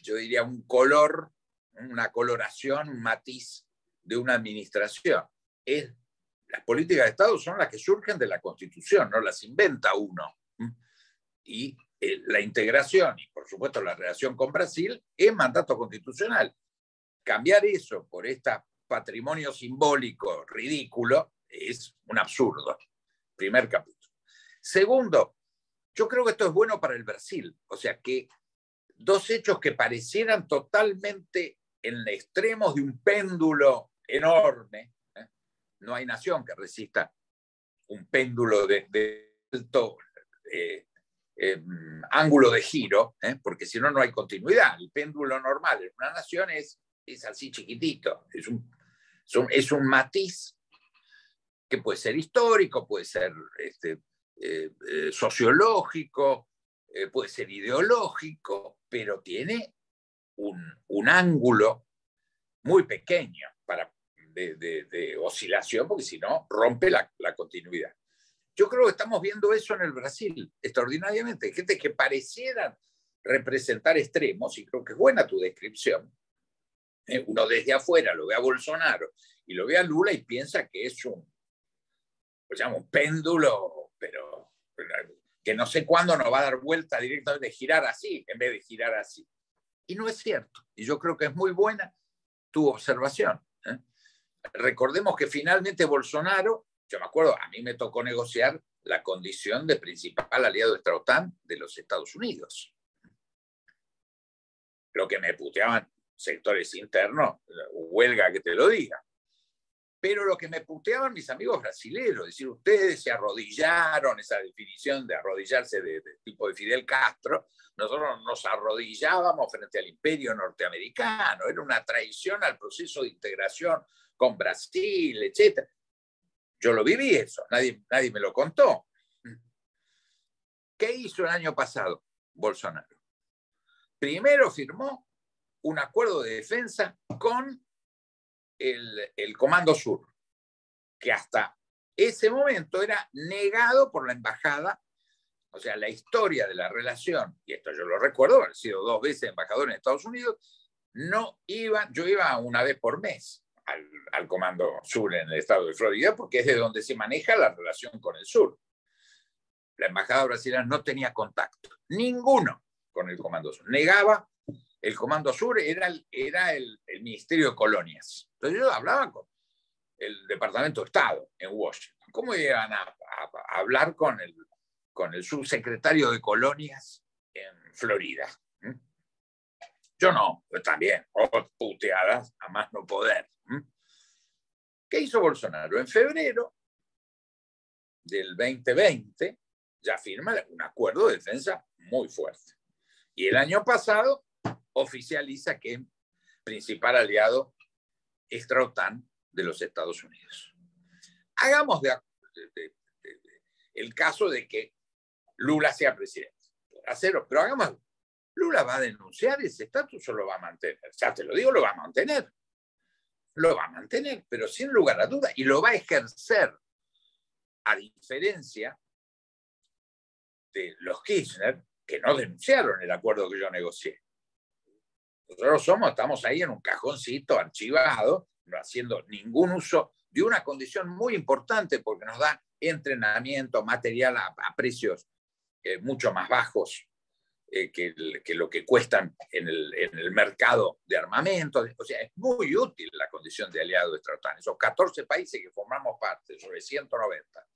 yo diría, un color, una coloración, un matiz de una administración. Las políticas de Estado son las que surgen de la Constitución, no las inventa uno. Y la integración y, por supuesto, la relación con Brasil es mandato constitucional. Cambiar eso por este patrimonio simbólico ridículo es un absurdo. Primer capítulo. Segundo, yo creo que esto es bueno para el Brasil. O sea, que dos hechos que parecieran totalmente en extremos de un péndulo enorme. No hay nación que resista un péndulo de alto ángulo de giro, porque si no, no hay continuidad. El péndulo normal en una nación es así chiquitito, es un matiz que puede ser histórico, puede ser sociológico, puede ser ideológico, pero tiene un ángulo muy pequeño de oscilación, porque si no, rompe la continuidad. Yo creo que estamos viendo eso en el Brasil, extraordinariamente. Gente que parecieran representar extremos, y creo que es buena tu descripción. Uno desde afuera lo ve a Bolsonaro y lo ve a Lula y piensa que es un péndulo, pero que no sé cuándo nos va a dar vuelta directamente, de girar así, en vez de girar así. Y no es cierto. Y yo creo que es muy buena tu observación. Recordemos que finalmente Bolsonaro, yo me acuerdo, a mí me tocó negociar la condición de principal aliado de la OTAN de los Estados Unidos. Lo que me puteaban sectores internos, huelga que te lo diga. Pero lo que me puteaban mis amigos brasileños, es decir, ustedes se arrodillaron, esa definición de arrodillarse de tipo de Fidel Castro, nosotros nos arrodillábamos frente al imperio norteamericano, era una traición al proceso de integración con Brasil, etc. Yo lo viví eso, nadie me lo contó. ¿Qué hizo el año pasado Bolsonaro? Primero firmó un acuerdo de defensa con el Comando Sur, que hasta ese momento era negado por la embajada. O sea, la historia de la relación, y esto yo lo recuerdo, he sido 2 veces embajador en Estados Unidos, yo iba una vez por mes al Comando Sur en el estado de Florida, porque es de donde se maneja la relación con el sur. La embajada brasileña no tenía contacto, ninguno, con el Comando Sur. Negaba. El Comando Sur era el Ministerio de Colonias. Entonces yo hablaba con el Departamento de Estado en Washington. ¿Cómo iban a hablar con el subsecretario de Colonias en Florida? Yo no, pues también, puteadas a más no poder. ¿Qué hizo Bolsonaro? En febrero del 2020 ya firma un acuerdo de defensa muy fuerte. Y el año pasado oficializa que principal aliado extra-OTAN de los Estados Unidos. Hagamos el caso de que Lula sea presidente. Pero hagamos, ¿Lula va a denunciar ese estatus o lo va a mantener? Ya te lo digo, lo va a mantener. Lo va a mantener, pero sin lugar a dudas, y lo va a ejercer, a diferencia de los Kirchner, que no denunciaron el acuerdo que yo negocié. Nosotros estamos ahí en un cajoncito archivado, no haciendo ningún uso de una condición muy importante porque nos da entrenamiento, material a precios mucho más bajos que lo que cuestan en el mercado de armamento. O sea, es muy útil la condición de aliado extra-OTAN. Esos 14 países que formamos parte, sobre 190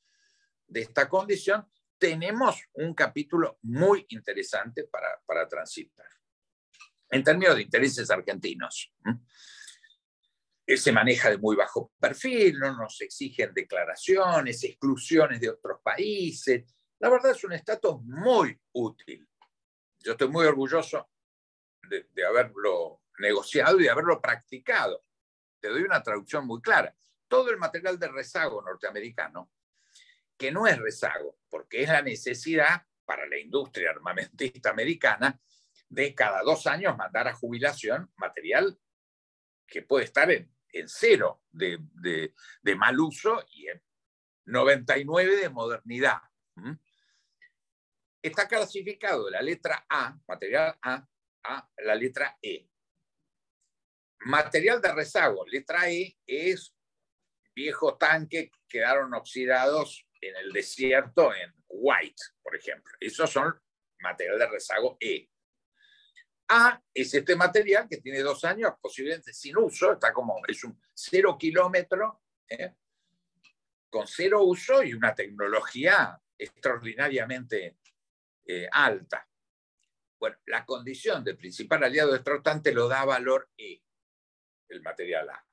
de esta condición, tenemos un capítulo muy interesante para transitar. En términos de intereses argentinos, se maneja de muy bajo perfil, no nos exigen declaraciones, exclusiones de otros países. La verdad es un estatus muy útil. Yo estoy muy orgulloso de haberlo negociado y de haberlo practicado. Te doy una traducción muy clara. Todo el material de rezago norteamericano, que no es rezago, porque es la necesidad para la industria armamentista americana de cada 2 años mandar a jubilación material que puede estar en 0 de mal uso y en 99 de modernidad. Está clasificado de la letra A, material A la letra E. Material de rezago, letra E, es viejos tanques que quedaron oxidados en el desierto en Kuwait, por ejemplo. Esos son material de rezago E. A es este material que tiene 2 años posiblemente sin uso, es un 0 kilómetro, con 0 uso y una tecnología extraordinariamente alta. Bueno, la condición de principal aliado extra-OTAN lo da valor E, el material A.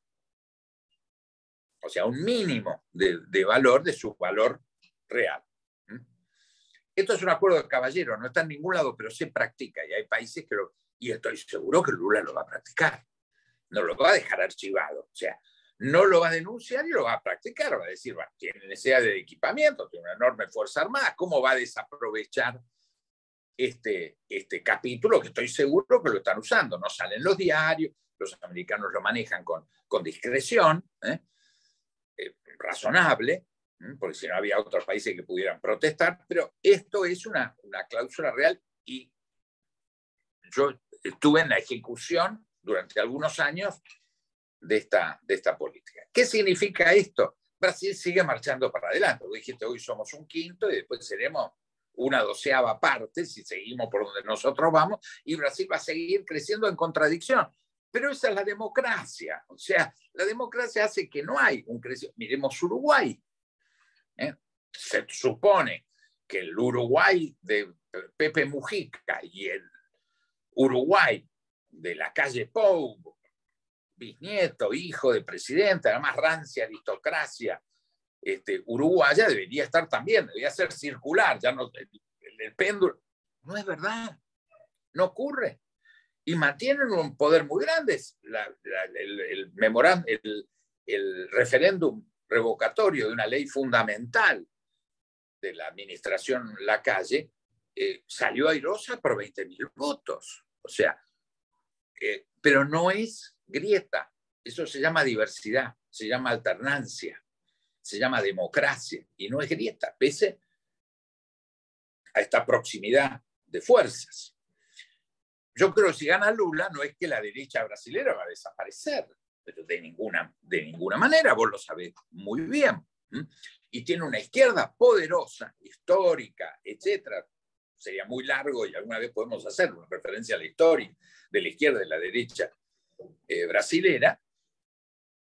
O sea, un mínimo de valor de su valor real. Esto es un acuerdo de caballeros, no está en ningún lado, pero se practica y hay países que y estoy seguro que Lula lo va a practicar. No lo va a dejar archivado. O sea, no lo va a denunciar y lo va a practicar. Va a decir, bueno, tiene necesidad de equipamiento, tiene una enorme fuerza armada, ¿cómo va a desaprovechar este capítulo que estoy seguro que lo están usando? No salen los diarios, los americanos lo manejan con discreción, razonable, porque si no había otros países que pudieran protestar, pero esto es una cláusula real y yo estuve en la ejecución durante algunos años de esta política. ¿Qué significa esto? Brasil sigue marchando para adelante. Vos dijiste, hoy somos un quinto y después seremos una 12ª parte si seguimos por donde nosotros vamos, y Brasil va a seguir creciendo en contradicción. Pero esa es la democracia. O sea, la democracia hace que no hay un crecimiento. Miremos Uruguay. Se supone que el Uruguay de Pepe Mujica y el Uruguay de la calle Pou, bisnieto, hijo de presidente, además rancia aristocracia uruguaya, debería estar también, debería ser circular, ya no, el péndulo. No es verdad, no ocurre. Y mantienen un poder muy grande. El referéndum revocatorio de una ley fundamental de la administración Lacalle salió airosa por 20.000 votos. O sea, pero no es grieta. Eso se llama diversidad, se llama alternancia, se llama democracia y no es grieta, pese a esta proximidad de fuerzas. Yo creo que si gana Lula no es que la derecha brasilera va a desaparecer, pero de ninguna manera, vos lo sabés muy bien. Y tiene una izquierda poderosa, histórica, etcétera. Sería muy largo y alguna vez podemos hacer una referencia a la historia de la izquierda y de la derecha brasilera,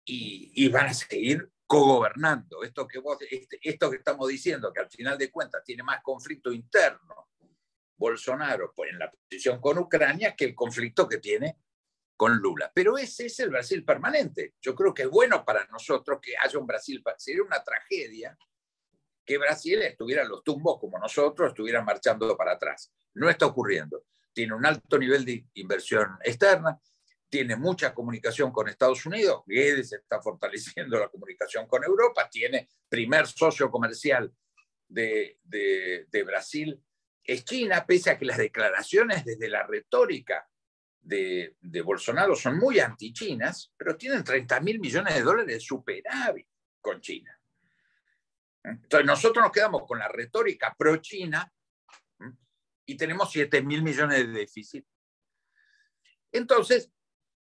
y van a seguir cogobernando. Esto que estamos diciendo, que al final de cuentas tiene más conflicto interno Bolsonaro en la posición con Ucrania que el conflicto que tiene con Lula. Pero ese es el Brasil permanente. Yo creo que es bueno para nosotros que haya un Brasil. Sería una tragedia que Brasil estuviera en los tumbos como nosotros, estuvieran marchando para atrás. No está ocurriendo. Tiene un alto nivel de inversión externa, tiene mucha comunicación con Estados Unidos, Guedes está fortaleciendo la comunicación con Europa, tiene primer socio comercial de Brasil, es China, pese a que las declaraciones desde la retórica de Bolsonaro son muy anti-chinas, pero tienen 30.000 millones de dólares de superávit con China. Entonces nosotros nos quedamos con la retórica pro-China y tenemos 7.000 millones de déficit. Entonces,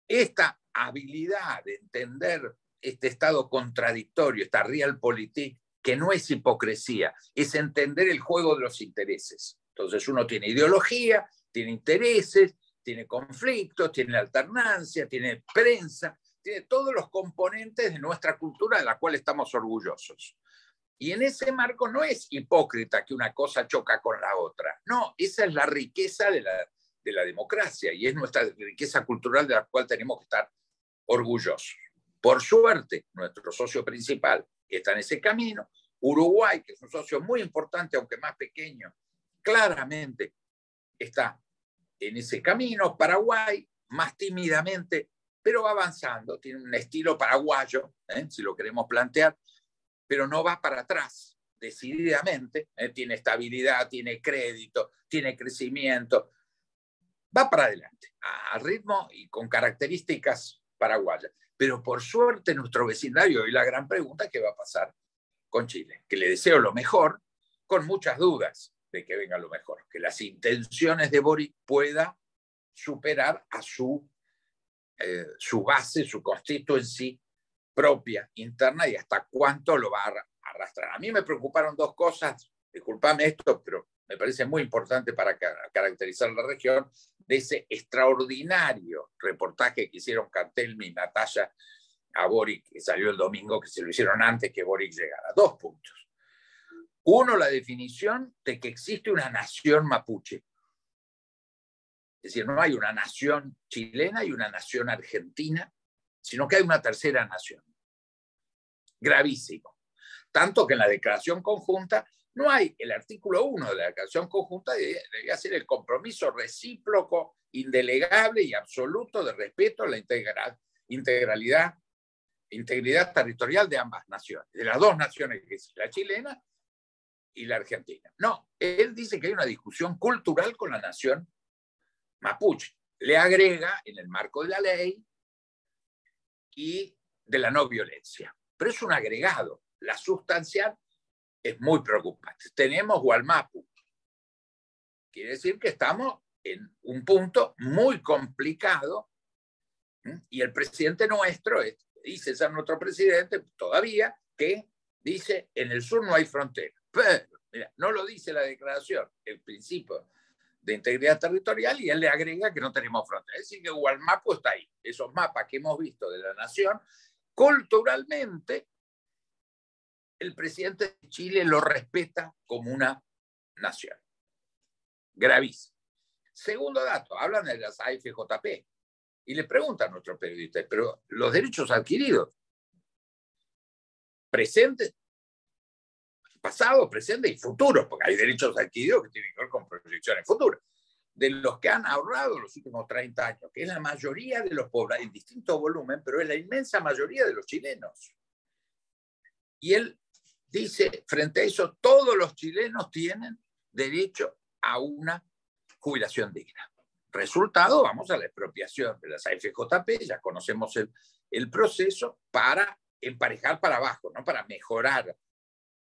esta habilidad de entender este estado contradictorio, esta realpolitik, que no es hipocresía, es entender el juego de los intereses. Entonces uno tiene ideología, tiene intereses, tiene conflictos, tiene alternancia, tiene prensa, tiene todos los componentes de nuestra cultura de la cual estamos orgullosos. Y en ese marco no es hipócrita que una cosa choca con la otra. No, esa es la riqueza de la democracia y es nuestra riqueza cultural de la cual tenemos que estar orgullosos. Por suerte, nuestro socio principal está en ese camino. Uruguay, que es un socio muy importante, aunque más pequeño, claramente está en ese camino. Paraguay, más tímidamente, pero va avanzando. Tiene un estilo paraguayo, si lo queremos plantear, pero no va para atrás decididamente. Tiene estabilidad, tiene crédito, tiene crecimiento. Va para adelante, a ritmo y con características paraguayas. Pero por suerte nuestro vecindario, y la gran pregunta, ¿qué va a pasar con Chile? Que le deseo lo mejor, con muchas dudas de que venga lo mejor, que las intenciones de Boric pueda superar a su base, su constituency propia, interna, y hasta cuánto lo va a arrastrar. A mí me preocuparon dos cosas, disculpame esto, pero me parece muy importante para caracterizar la región, de ese extraordinario reportaje que hicieron Cantelmi y Natalia a Boric, que salió el domingo, que se lo hicieron antes que Boric llegara. 2 puntos. Uno, la definición de que existe una nación mapuche. Es decir, no hay una nación chilena y una nación argentina, sino que hay una tercera nación. Gravísimo. Tanto que en la declaración conjunta no hay, el artículo 1 de la declaración conjunta debería ser el compromiso recíproco, indelegable y absoluto de respeto a la integridad territorial de ambas naciones, de las dos naciones, que es la chilena y la argentina. No, él dice que hay una discusión cultural con la nación mapuche. Le agrega en el marco de la ley y de la no violencia. Pero es un agregado. La sustancial es muy preocupante. Tenemos Gualmapu. Quiere decir que estamos en un punto muy complicado y el presidente nuestro dice ser nuestro presidente todavía, que dice en el sur no hay frontera. Pero mira, no lo dice la declaración, el principio de integridad territorial, y él le agrega que no tenemos frontera. Es decir, que Gualmapu está ahí. Esos mapas que hemos visto de la nación, culturalmente, el presidente de Chile lo respeta como una nación. Gravísimo. Segundo dato, hablan de las AFJP y le preguntan a nuestros periodistas, pero los derechos adquiridos, presentes, pasado, presente y futuro, porque hay derechos adquiridos que tienen que ver con proyecciones futuras, de los que han ahorrado los últimos 30 años, que es la mayoría de los pobres, en distinto volumen, pero es la inmensa mayoría de los chilenos. Y él dice, frente a eso, todos los chilenos tienen derecho a una jubilación digna. Resultado, vamos a la expropiación de las AFJP, ya conocemos el proceso, para emparejar para abajo, no para mejorar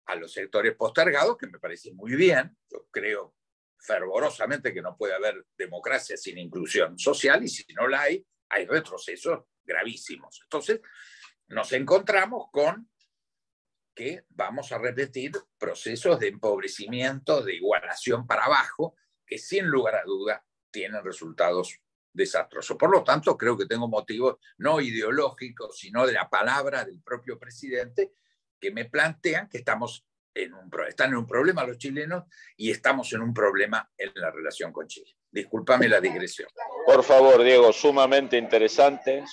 a los sectores postergados, que me parece muy bien. Yo creo fervorosamente que no puede haber democracia sin inclusión social, y si no la hay retrocesos gravísimos. Entonces, nos encontramos con que vamos a repetir procesos de empobrecimiento, de igualación para abajo, que sin lugar a duda tienen resultados desastrosos. Por lo tanto, creo que tengo motivos no ideológicos, sino de la palabra del propio presidente, que me plantean que están en un problema los chilenos y estamos en un problema en la relación con Chile. Discúlpame la digresión. Por favor, Diego, sumamente interesante,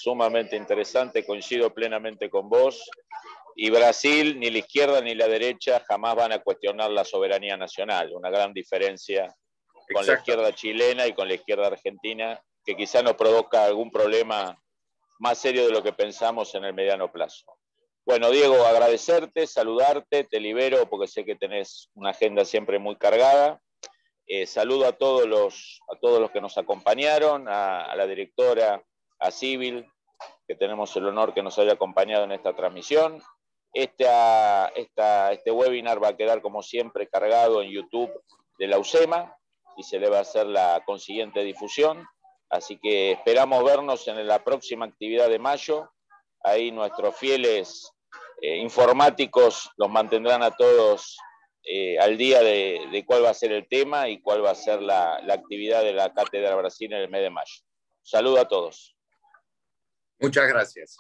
coincido plenamente con vos. Y Brasil, ni la izquierda ni la derecha, jamás van a cuestionar la soberanía nacional. Una gran diferencia con la izquierda chilena y con la izquierda argentina, que quizá nos provoca algún problema más serio de lo que pensamos en el mediano plazo. Bueno, Diego, agradecerte, saludarte, te libero porque sé que tenés una agenda siempre muy cargada. Saludo a todos los que nos acompañaron, a la directora, a Civil, que tenemos el honor que nos haya acompañado en esta transmisión. Este webinar va a quedar como siempre cargado en YouTube de la UCEMA y se le va a hacer la consiguiente difusión. Así que esperamos vernos en la próxima actividad de mayo. Ahí nuestros fieles informáticos los mantendrán a todos al día de cuál va a ser el tema y cuál va a ser la actividad de la Cátedra Brasil en el mes de mayo. Saludo a todos. Muchas gracias.